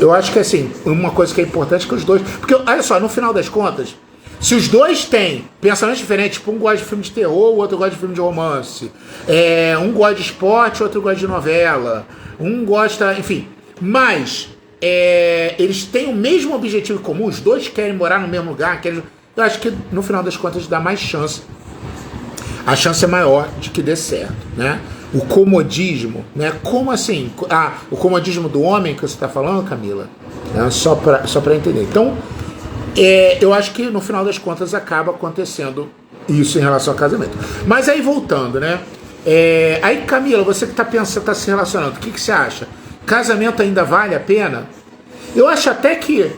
Eu acho que assim, uma coisa que é importante é que os dois... Porque, olha só, no final das contas, se os dois têm pensamentos diferentes, tipo, um gosta de filme de terror, o outro gosta de filme de romance, um gosta de esporte, o outro gosta de novela, um gosta... Enfim, mas eles têm o mesmo objetivo em comum, os dois querem morar no mesmo lugar, eu acho que no final das contas dá mais chance. A chance é maior de que dê certo, né? O comodismo, né? Como assim? O comodismo do homem que você está falando, Camila? Só para entender. Então, eu acho que no final das contas acaba acontecendo isso em relação ao casamento. Mas aí voltando, né? Aí, Camila, você que está pensando, está se relacionando, o que você acha? Casamento ainda vale a pena? Eu acho até que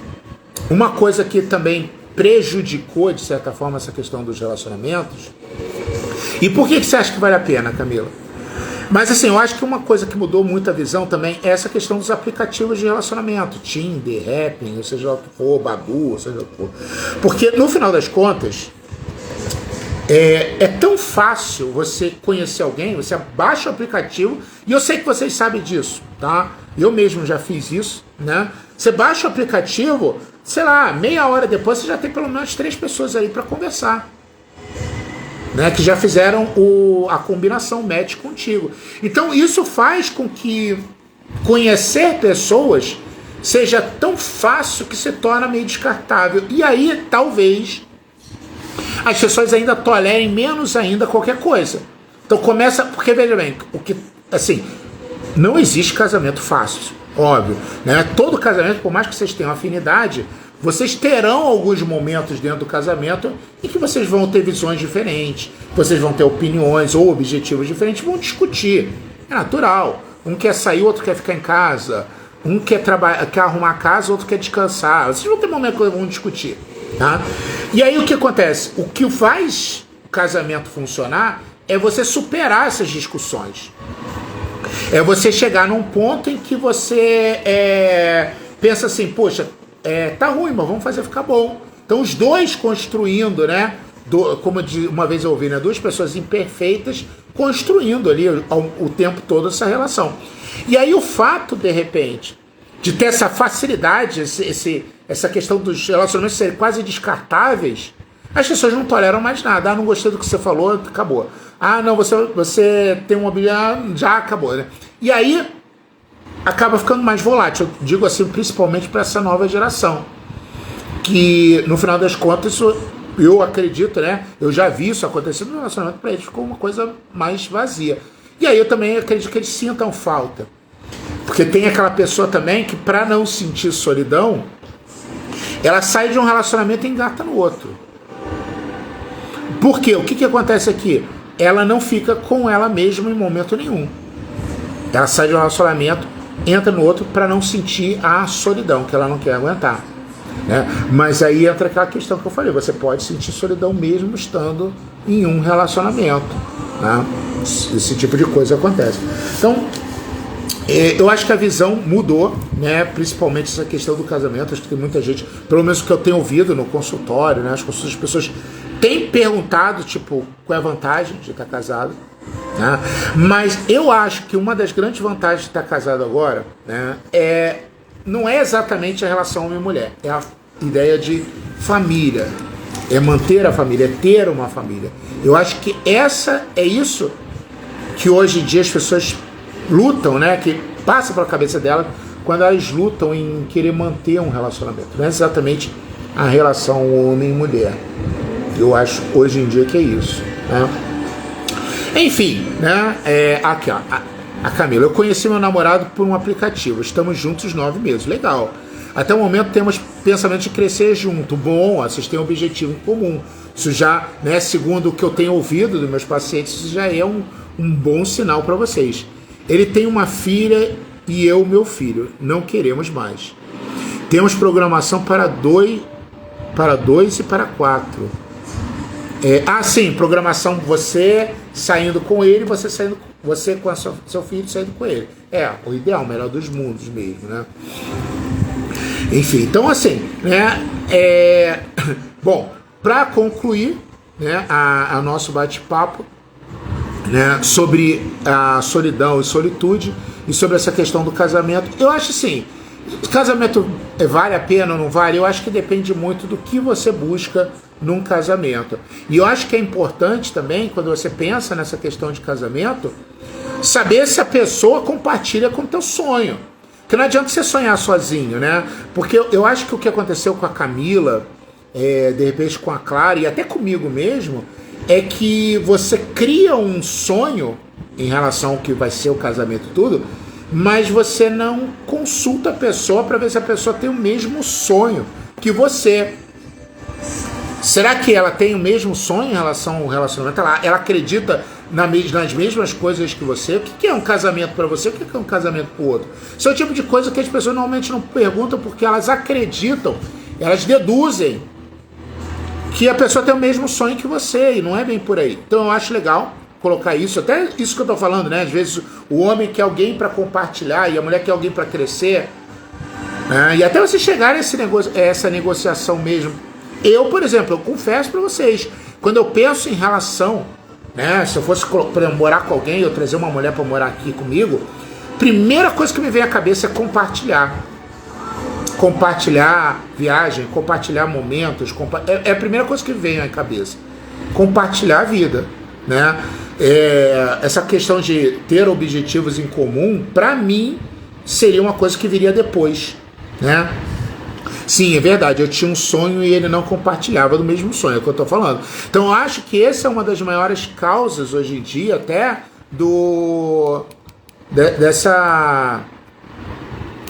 uma coisa que também prejudicou, de certa forma, essa questão dos relacionamentos. E por que você acha que vale a pena, Camila? Mas assim, eu acho que uma coisa que mudou muito a visão também é essa questão dos aplicativos de relacionamento, Tinder, Happn, ou seja o que for, Badoo, ou seja o que for. Porque no final das contas, é tão fácil você conhecer alguém, você baixa o aplicativo, e eu sei que vocês sabem disso, tá? Eu mesmo já fiz isso, né? Você baixa o aplicativo, sei lá, meia hora depois você já tem pelo menos 3 pessoas aí para conversar. Né, que já fizeram a combinação match contigo. Então isso faz com que conhecer pessoas seja tão fácil que se torna meio descartável. E aí talvez as pessoas ainda tolerem menos ainda qualquer coisa. Então começa, porque veja bem, assim, não existe casamento fácil, óbvio, né? Todo casamento, por mais que vocês tenham afinidade, vocês terão alguns momentos dentro do casamento em que vocês vão ter visões diferentes, vocês vão ter opiniões ou objetivos diferentes, vão discutir. É natural. Um quer sair, outro quer ficar em casa. Um quer arrumar a casa, outro quer descansar. Vocês vão ter momentos que vão discutir. Tá? E aí o que acontece? O que faz o casamento funcionar é você superar essas discussões. É você chegar num ponto em que você pensa assim, poxa, tá ruim, mas vamos fazer ficar bom. Então os dois construindo, né? Como uma vez eu ouvi, né? 2 pessoas imperfeitas construindo ali o tempo todo essa relação. E aí o fato, de repente, de ter essa facilidade, essa questão dos relacionamentos serem quase descartáveis, as pessoas não toleram mais nada. Ah, não gostei do que você falou, acabou. Ah, não, você tem uma opinião, já acabou, né? E aí acaba ficando mais volátil. Eu digo assim, principalmente para essa nova geração, que no final das contas eu acredito, né? Eu já vi isso acontecer no relacionamento, para eles ficou uma coisa mais vazia. E aí eu também acredito que eles sintam falta. Porque tem aquela pessoa também que, para não sentir solidão, ela sai de um relacionamento e engata no outro. Por quê? O que acontece aqui? Ela não fica com ela mesma em momento nenhum. Ela sai de um relacionamento, entra no outro para não sentir a solidão, que ela não quer aguentar. Né? Mas aí entra aquela questão que eu falei, você pode sentir solidão mesmo estando em um relacionamento. Né? Esse tipo de coisa acontece. Então, eu acho que a visão mudou, né? Principalmente essa questão do casamento. Acho que tem muita gente, pelo menos que eu tenho ouvido no consultório, né? As pessoas têm perguntado, tipo, qual é a vantagem de estar casado. Né? Mas eu acho que uma das grandes vantagens de estar casado agora, né, não é exatamente a relação homem e mulher, é a ideia de família, é manter a família, é ter uma família. Eu acho que é isso que hoje em dia as pessoas lutam, né, que passa pela cabeça delas quando elas lutam em querer manter um relacionamento. Não é exatamente a relação homem e mulher. Eu acho hoje em dia que é isso. Né? Enfim, né? Aqui, ó, a Camila. Eu conheci meu namorado por um aplicativo. Estamos juntos 9 meses. Legal. Até o momento temos pensamento de crescer junto. Bom, vocês têm um objetivo em comum. Isso já, né, segundo o que eu tenho ouvido dos meus pacientes, isso já é um bom sinal para vocês. Ele tem uma filha e eu, meu filho. Não queremos mais. Temos programação para dois e para 4. Sim, programação, você saindo com ele, você com seu filho saindo com ele. O ideal, o melhor dos mundos mesmo, né? Enfim, então assim, né? Bom, para concluir, né, a nosso bate-papo, né, sobre a solidão e solitude e sobre essa questão do casamento, eu acho assim, o casamento vale a pena ou não vale? Eu acho que depende muito do que você busca num casamento. E eu acho que é importante também, quando você pensa nessa questão de casamento, saber se a pessoa compartilha com o teu sonho. Porque não adianta você sonhar sozinho, né? Porque eu acho que o que aconteceu com a Camila, de repente com a Clara e até comigo mesmo, é que você cria um sonho em relação ao que vai ser o casamento e tudo, mas você não consulta a pessoa para ver se a pessoa tem o mesmo sonho que você. Será que ela tem o mesmo sonho em relação ao relacionamento? Ela acredita nas mesmas coisas que você? O que é um casamento para você? O que é um casamento para o outro? Isso é o tipo de coisa que as pessoas normalmente não perguntam porque elas acreditam, elas deduzem que a pessoa tem o mesmo sonho que você e não é bem por aí. Então eu acho legal colocar isso, até isso que eu estou falando, né? Às vezes o homem quer alguém para compartilhar e a mulher quer alguém para crescer, né? E até você chegar a essa negociação mesmo. Eu, por exemplo, eu confesso para vocês, quando eu penso em relação, né, se eu fosse morar com alguém, eu trazer uma mulher para morar aqui comigo, primeira coisa que me vem à cabeça é compartilhar. Compartilhar viagem, compartilhar momentos, é a primeira coisa que vem à cabeça. Compartilhar a vida, né? Essa questão de ter objetivos em comum, para mim, seria uma coisa que viria depois, né? Sim, é verdade, eu tinha um sonho e ele não compartilhava do mesmo sonho, é o que eu estou falando. Então eu acho que essa é uma das maiores causas hoje em dia até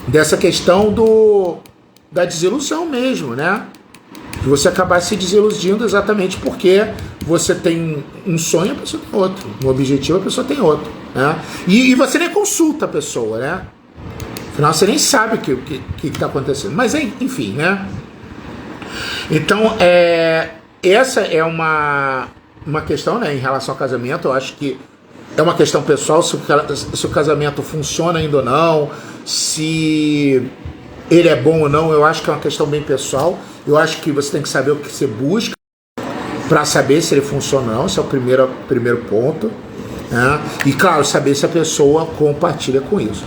dessa questão da desilusão mesmo, né? De você acabar se desiludindo exatamente porque você tem um sonho, a pessoa tem outro, um objetivo, a pessoa tem outro, né? E você nem consulta a pessoa, né? Afinal, você nem sabe o que está acontecendo. Mas, enfim, né? Então, essa é uma questão, né, em relação ao casamento. Eu acho que é uma questão pessoal, se o casamento funciona ainda ou não, se ele é bom ou não. Eu acho que é uma questão bem pessoal. Eu acho que você tem que saber o que você busca para saber se ele funciona ou não. Esse é o primeiro ponto. Né? E claro, saber se a pessoa compartilha com isso.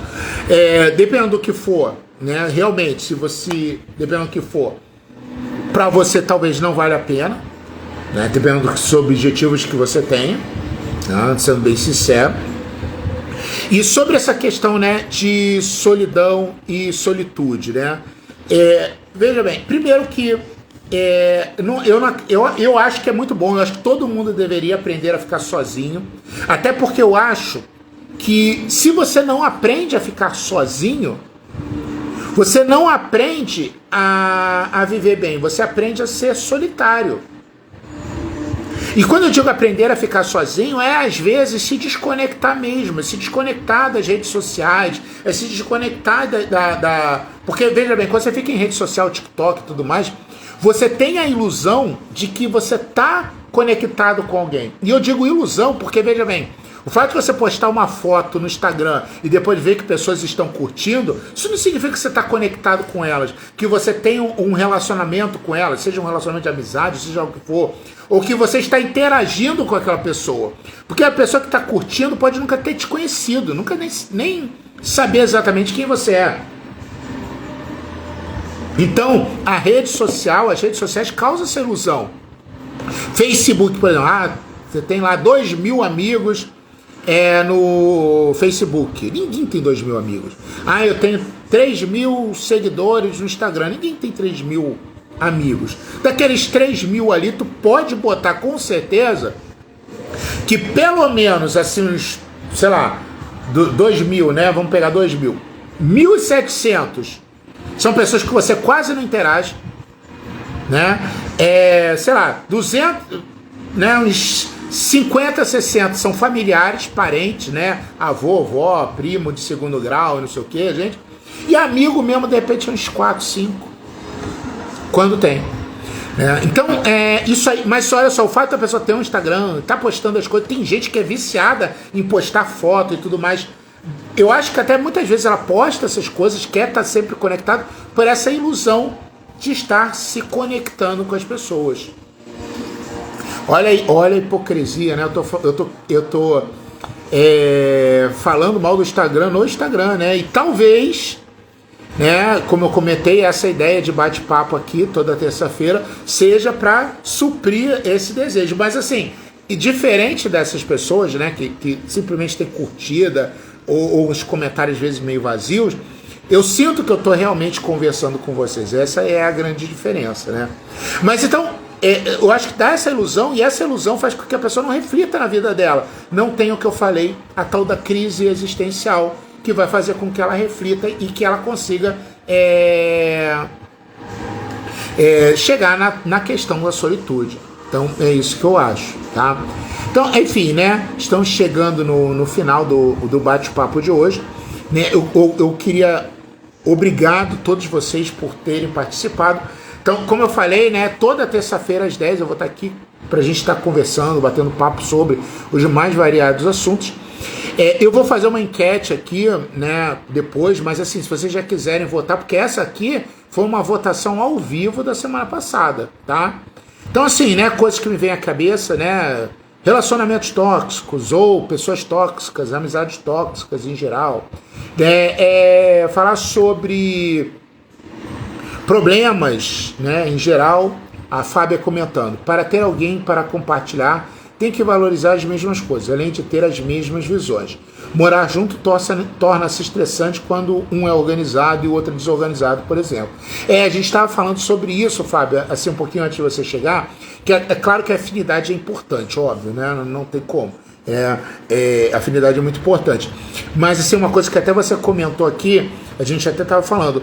Dependendo do que for, né? Realmente, dependendo do que for, para você talvez não vale a pena, né? Dependendo dos objetivos que você tenha, né? Sendo bem sincero. E sobre essa questão, né, de solidão e solitude, né? Veja bem, primeiro que eu acho que é muito bom. Eu acho que todo mundo deveria aprender a ficar sozinho. Até porque eu acho que se você não aprende a ficar sozinho, você não aprende a viver bem. Você aprende a ser solitário. E quando eu digo aprender a ficar sozinho, é às vezes se desconectar mesmo, é se desconectar das redes sociais, é se desconectar Porque, veja bem, quando você fica em rede social, TikTok e tudo mais, você tem a ilusão de que você está conectado com alguém. E eu digo ilusão porque, veja bem, o fato de você postar uma foto no Instagram e depois ver que pessoas estão curtindo, isso não significa que você está conectado com elas, que você tem um relacionamento com elas, seja um relacionamento de amizade, seja o que for, ou que você está interagindo com aquela pessoa. Porque a pessoa que está curtindo pode nunca ter te conhecido, nunca nem saber exatamente quem você é. Então, as redes sociais causam essa ilusão. Facebook, por exemplo, você tem lá 2.000 amigos no Facebook. Ninguém tem 2.000 amigos. Eu tenho 3.000 seguidores no Instagram. Ninguém tem 3.000 amigos. Daqueles 3.000 ali, tu pode botar com certeza que pelo menos assim uns, sei lá, 2.000, né? Vamos pegar 2.000. 1.700 são pessoas que você quase não interage, né? Sei lá, 200, né? Uns 50, 60 são familiares, parentes, né? Avô, avó, primo de segundo grau, não sei o que, gente. E amigo mesmo, de repente, uns 4, 5. Quando tem. Então, isso aí. Mas olha só, o fato da pessoa ter um Instagram, tá postando as coisas, tem gente que é viciada em postar foto e tudo mais. Eu acho que até muitas vezes ela posta essas coisas, quer estar sempre conectado, por essa ilusão de estar se conectando com as pessoas. Olha aí, olha a hipocrisia, né? Eu tô falando mal do Instagram no Instagram, né? E talvez, né, como eu comentei, essa ideia de bate-papo aqui toda terça-feira seja para suprir esse desejo. Mas assim, e diferente dessas pessoas, né, que simplesmente tem curtida ou os comentários às vezes meio vazios, eu sinto que eu estou realmente conversando com vocês. Essa é a grande diferença, né? Mas então, eu acho que dá essa ilusão, e essa ilusão faz com que a pessoa não reflita na vida dela. Não tem o que eu falei, a tal da crise existencial, que vai fazer com que ela reflita e que ela consiga chegar na questão da solitude. Então é isso que eu acho, tá? Então, enfim, né? Estamos chegando no final do bate-papo de hoje, né? Eu queria obrigado todos vocês por terem participado. Então, como eu falei, né? Toda terça-feira às 10 eu vou estar aqui para a gente estar conversando, batendo papo sobre os mais variados assuntos. Eu vou fazer uma enquete aqui, né, depois, mas assim, se vocês já quiserem votar, porque essa aqui foi uma votação ao vivo da semana passada, tá? Então assim, né, coisas que me vêm à cabeça, né, relacionamentos tóxicos ou pessoas tóxicas, amizades tóxicas em geral, falar sobre problemas, né, em geral. A Fábia comentando, para ter alguém para compartilhar, tem que valorizar as mesmas coisas, além de ter as mesmas visões. Morar junto torna-se estressante quando um é organizado e o outro é desorganizado, por exemplo. A gente estava falando sobre isso, Fábio, assim, um pouquinho antes de você chegar, que é claro que a afinidade é importante, óbvio, né? Não tem como. A afinidade é muito importante. Mas, assim, uma coisa que até você comentou aqui, a gente até estava falando,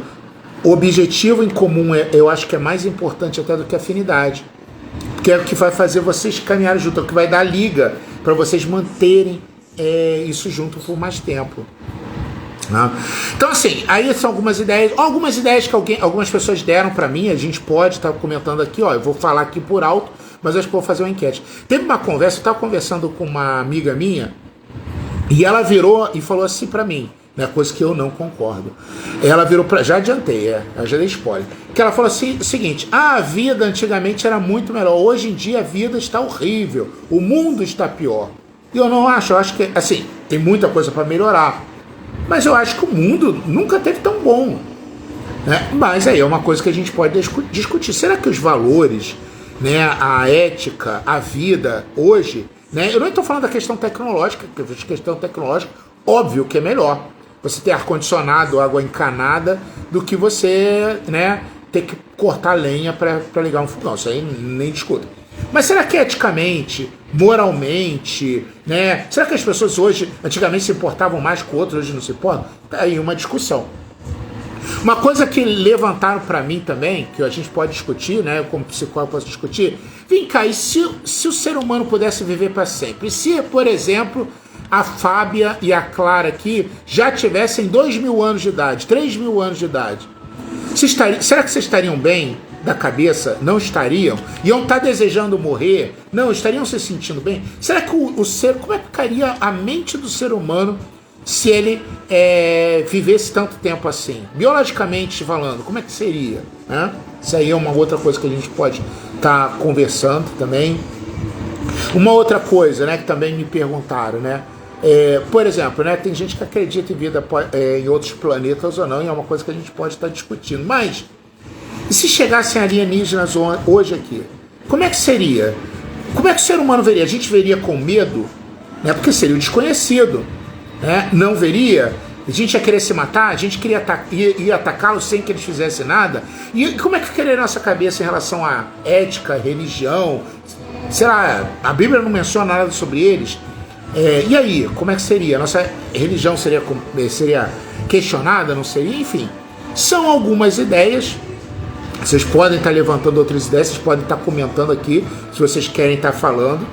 o objetivo em comum, eu acho que é mais importante até do que a afinidade. Porque é o que vai fazer vocês caminharem junto, é o que vai dar liga para vocês manterem isso junto por mais tempo. Né? Então, assim, aí são algumas ideias que algumas pessoas deram para mim, a gente pode estar comentando aqui, eu vou falar aqui por alto, mas acho que vou fazer uma enquete. Teve uma conversa, eu estava conversando com uma amiga minha, e ela virou e falou assim para mim, né, coisa que eu não concordo. Ela virou já adiantei, já dei spoiler. Que ela falou assim, o seguinte: a vida antigamente era muito melhor, hoje em dia a vida está horrível, o mundo está pior. E eu não acho, eu acho que, assim, tem muita coisa para melhorar, mas eu acho que o mundo nunca teve tão bom, né? Mas aí é uma coisa que a gente pode discutir. Será que os valores, né, a ética, a vida hoje, né, eu não estou falando da questão tecnológica, porque a questão tecnológica, óbvio que é melhor você ter ar-condicionado, água encanada, do que você, né, ter que cortar lenha para ligar um fogão, isso aí nem discuto. Mas será que eticamente, moralmente, né? Será que as pessoas hoje, antigamente se importavam mais com outros, hoje não se importam? Tá aí uma discussão. Uma coisa que levantaram para mim também, que a gente pode discutir, né? Eu como psicólogo posso discutir. Vem cá, e se o ser humano pudesse viver para sempre? E se, por exemplo, a Fábia e a Clara aqui já tivessem 2.000 anos de idade, 3.000 anos de idade? Será que vocês estariam bem da cabeça? Não estariam? Iam estar desejando morrer? Não, estariam se sentindo bem? Será que como é que ficaria a mente do ser humano se ele vivesse tanto tempo assim? Biologicamente falando, como é que seria? Né? Isso aí é uma outra coisa que a gente pode estar conversando também. Uma outra coisa, né, que também me perguntaram, né? Por exemplo, né, tem gente que acredita em vida em outros planetas ou não, e é uma coisa que a gente pode estar discutindo. Mas, e se chegassem alienígenas hoje aqui? Como é que seria? Como é que o ser humano veria? A gente veria com medo, né, porque seria o desconhecido. Né? Não veria? A gente ia querer se matar? A gente ia atacá-los sem que eles fizessem nada? E como é que ficaria a nossa cabeça em relação à ética, religião? Sei lá, a Bíblia não menciona nada sobre eles. E aí, como é que seria? A nossa religião seria questionada, não seria? Enfim, são algumas ideias. Vocês podem estar levantando outras ideias, vocês podem estar comentando aqui, se vocês querem estar falando.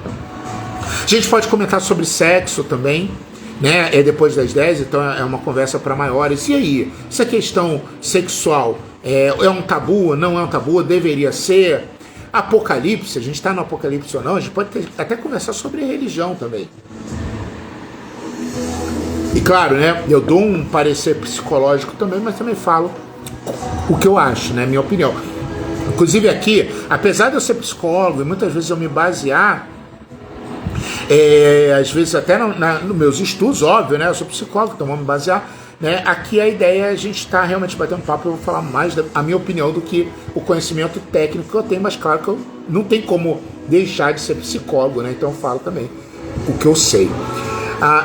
A gente pode comentar sobre sexo também, né? É depois das 10, então é uma conversa para maiores. E aí, essa questão sexual é um tabu? Não é um tabu? Deveria ser? Apocalipse, a gente está no apocalipse ou não? A gente pode até conversar sobre religião também. E claro, né, eu dou um parecer psicológico também, mas também falo o que eu acho, né, minha opinião. Inclusive aqui, apesar de eu ser psicólogo e muitas vezes eu me basear, às vezes até nos meus estudos, óbvio, né, eu sou psicólogo, então vou me basear, né, aqui a ideia é a gente estar realmente batendo papo. Eu vou falar mais da minha opinião do que o conhecimento técnico que eu tenho, mas claro que eu não tenho como deixar de ser psicólogo, né, então eu falo também o que eu sei.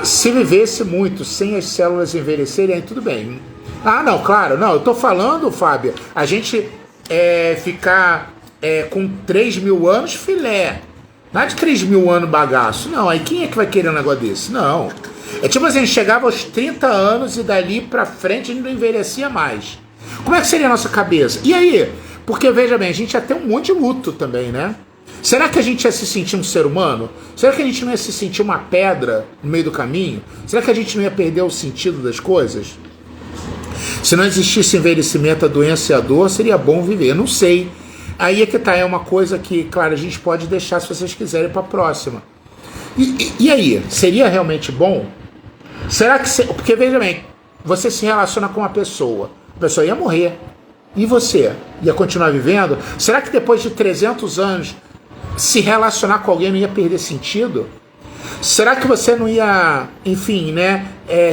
Se vivesse muito sem as células envelhecerem, aí tudo bem. Não, claro, não, eu tô falando, Fábio, a gente ficar com 3.000 anos filé, não é de 3.000 anos bagaço, não, aí quem é que vai querer um negócio desse? Não, é tipo assim, a gente chegava aos 30 anos e dali pra frente a gente não envelhecia mais. Como é que seria a nossa cabeça? E aí? Porque, veja bem, a gente ia ter um monte de luto também, né? Será que a gente ia se sentir um ser humano? Será que a gente não ia se sentir uma pedra no meio do caminho? Será que a gente não ia perder o sentido das coisas? Se não existisse envelhecimento, a doença e a dor, seria bom viver. Eu não sei. Aí é que tá, é uma coisa que, claro, a gente pode deixar, se vocês quiserem, para a próxima. E aí, seria realmente bom? Será que... Porque, veja bem, você se relaciona com uma pessoa, a pessoa ia morrer. E você? Ia continuar vivendo? Será que depois de 300 anos, se relacionar com alguém não ia perder sentido? Será que você não ia, enfim, né,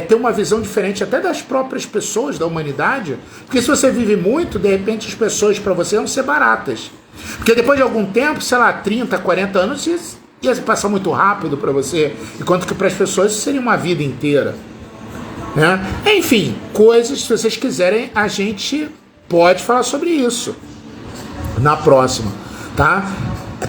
ter uma visão diferente até das próprias pessoas, da humanidade? Porque se você vive muito, de repente as pessoas para você vão ser baratas. Porque depois de algum tempo, sei lá, 30, 40 anos, ia passar muito rápido para você, enquanto que para as pessoas isso seria uma vida inteira. Né? Enfim, coisas, se vocês quiserem, a gente pode falar sobre isso na próxima, tá?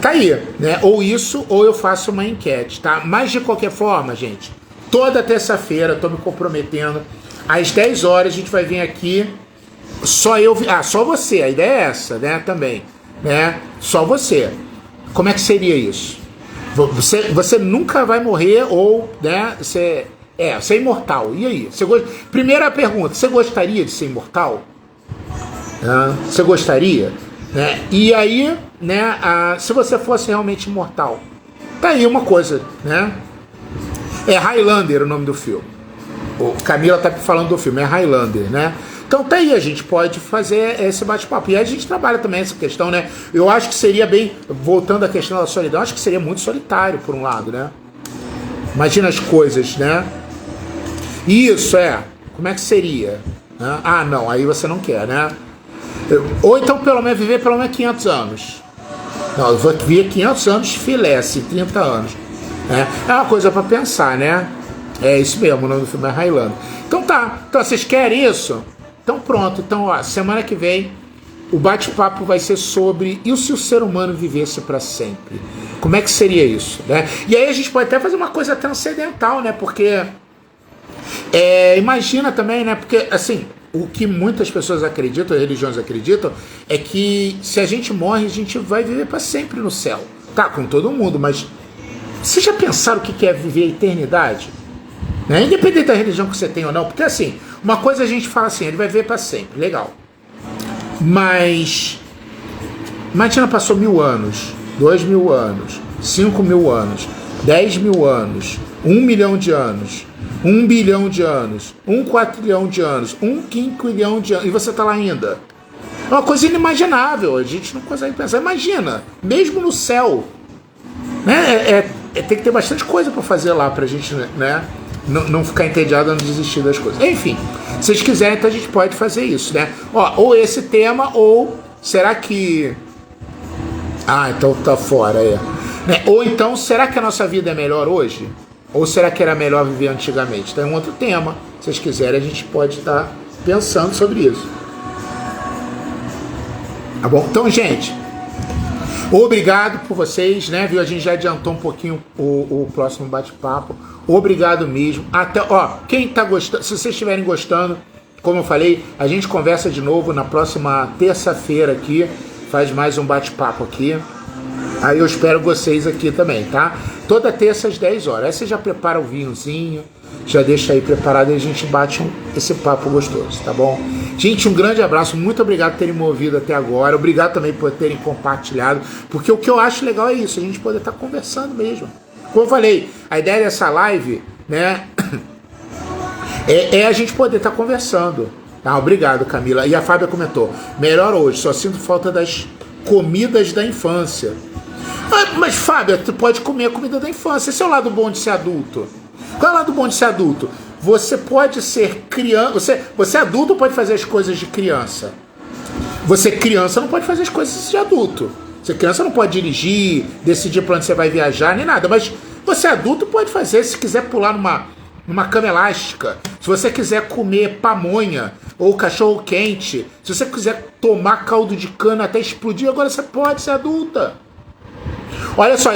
Tá aí, né? Ou isso, ou eu faço uma enquete, tá? Mas de qualquer forma, gente, toda terça-feira, tô me comprometendo, às 10 horas a gente vai vir aqui, só você, a ideia é essa, né? Também, né? Só você. Como é que seria isso? Você nunca vai morrer, ou, né? Você é imortal. E aí? Primeira pergunta, você gostaria de ser imortal? Você gostaria? Né? E aí, né, se você fosse realmente imortal, tá aí uma coisa, né? É Highlander o nome do filme. O Camila tá falando do filme, é Highlander, né? Então tá aí, a gente pode fazer esse bate-papo. E aí a gente trabalha também essa questão, né? Eu acho que seria bem, voltando à questão da solidão, acho que seria muito solitário, por um lado, né? Imagina as coisas, né? Isso, como é que seria? Né? Não, aí você não quer, né? Ou então pelo menos viver pelo menos 500 anos. Não, eu vou viver 500 anos filé, assim, 30 anos. É uma coisa para pensar, né? É isso mesmo, o nome do filme é Highlander. Então tá, então vocês querem isso? Então pronto, então ó, semana que vem o bate-papo vai ser sobre e se o ser humano vivesse para sempre? Como é que seria isso, né? E aí a gente pode até fazer uma coisa transcendental, né? Porque imagina também, né? Porque assim, o que muitas pessoas acreditam, religiões acreditam, é que se a gente morre, a gente vai viver para sempre no céu. Tá, com todo mundo, mas vocês já pensaram o que é viver a eternidade? Né? Independente da religião que você tem ou não, porque assim, uma coisa a gente fala assim, ele vai viver para sempre, legal. Mas imagina, passou 1000 anos, 2000 anos, 5000 anos, 10.000 anos, 1 milhão de anos, 1 bilhão de anos, 1 quatrilhão de anos, 1 quinquilhão de anos, e você está lá ainda. É uma coisa inimaginável, a gente não consegue pensar. Imagina, mesmo no céu, né? Tem que ter bastante coisa para fazer lá para a gente, né? Não ficar entediado, não desistir das coisas. Enfim, se vocês quiserem, então a gente pode fazer isso, né? Ou esse tema, ou será que... então tá fora, né? Ou então, será que a nossa vida é melhor hoje? Ou será que era melhor viver antigamente? Então é um outro tema. Se vocês quiserem, a gente pode estar pensando sobre isso. Tá bom? Então, gente, obrigado por vocês, né? Viu? A gente já adiantou um pouquinho o próximo bate-papo. Obrigado mesmo. Até, quem tá gostando, se vocês estiverem gostando, como eu falei, a gente conversa de novo na próxima terça-feira aqui. Faz mais um bate-papo aqui. Aí eu espero vocês aqui também, tá? Toda terça às 10 horas. Aí você já prepara o vinhozinho, já deixa aí preparado e a gente bate esse papo gostoso, tá bom? Gente, um grande abraço. Muito obrigado por terem me ouvido até agora. Obrigado também por terem compartilhado. Porque o que eu acho legal é isso, a gente poder estar conversando mesmo. Como eu falei, a ideia dessa live, né, é a gente poder estar conversando. Obrigado, Camila. E a Fábia comentou, melhor hoje, só sinto falta das comidas da infância. Mas Fábia, tu pode comer a comida da infância. Esse é o lado bom de ser adulto. Qual é o lado bom de ser adulto? Você pode ser criança. Você adulto pode fazer as coisas de criança. Você criança não pode fazer as coisas de adulto. Você criança não pode dirigir, decidir para onde você vai viajar, nem nada. Mas você adulto pode fazer. Se quiser pular numa cama elástica, se você quiser comer pamonha ou cachorro quente, se você quiser tomar caldo de cana até explodir, agora você pode ser adulta. Olha só,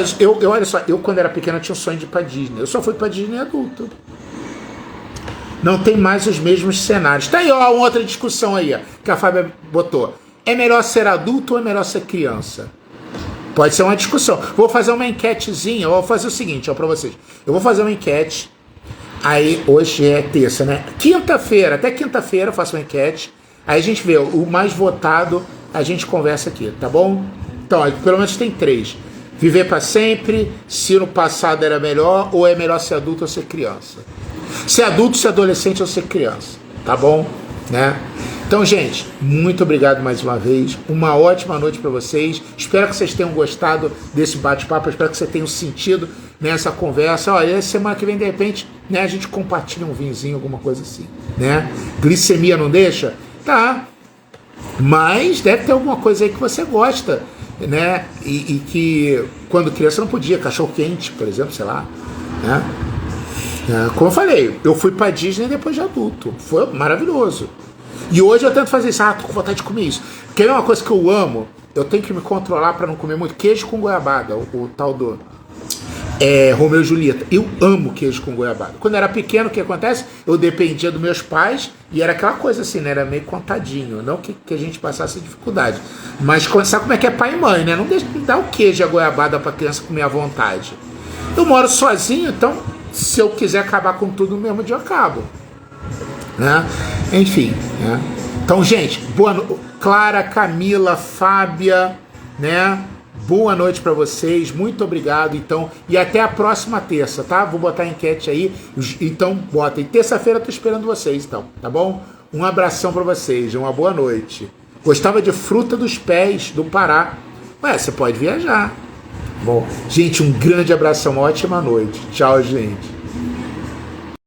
eu quando era pequeno tinha um sonho de ir pra Disney. Eu só fui pra Disney adulto. Não tem mais os mesmos cenários. Tá aí, uma outra discussão aí, que a Fábia botou. É melhor ser adulto ou é melhor ser criança? Pode ser uma discussão. Vou fazer uma enquetezinha, vou fazer o seguinte, pra vocês. Eu vou fazer uma enquete. Aí, hoje é terça, né? Até quinta-feira eu faço uma enquete. Aí a gente vê o mais votado, a gente conversa aqui, tá bom? Então, ó, pelo menos tem 3. Viver para sempre, se no passado era melhor, ou é melhor ser adulto ou ser criança. Ser adulto, ser adolescente ou ser criança, tá bom? Né? Então, gente, muito obrigado mais uma vez. Uma ótima noite para vocês. Espero que vocês tenham gostado desse bate-papo. Espero que vocês tenham sentido nessa conversa. Olha, semana que vem, de repente, né, a gente compartilha um vinhozinho, alguma coisa assim, né? Glicemia não deixa? Tá. Mas deve ter alguma coisa aí que você gosta, né? E que quando criança não podia, cachorro quente, por exemplo, sei lá, né? Como eu falei, eu fui pra Disney depois de adulto, foi maravilhoso. E hoje eu tento fazer isso, tô com vontade de comer isso. Quer ver uma coisa que eu amo? Eu tenho que me controlar para não comer muito queijo com goiabada, o tal do Romeu e Julieta. Eu amo queijo com goiabada. Quando eu era pequeno, o que acontece? Eu dependia dos meus pais e era aquela coisa assim, né? Era meio contadinho. Não que a gente passasse dificuldade. Mas sabe como é que é pai e mãe, né? Não deixa de dar o queijo e a goiabada pra criança comer à vontade. Eu moro sozinho, então se eu quiser acabar com tudo no mesmo dia, eu acabo. Né? Enfim. Né? Então, gente, boa noite. Clara, Camila, Fábia, né? Boa noite para vocês, muito obrigado, então, e até a próxima terça, tá? Vou botar a enquete aí, então bota, e terça-feira eu tô esperando vocês, então, tá bom? Um abração para vocês, uma boa noite. Gostava de fruta dos pés do Pará? Ué, você pode viajar. Bom, gente, um grande abração, uma ótima noite. Tchau, gente.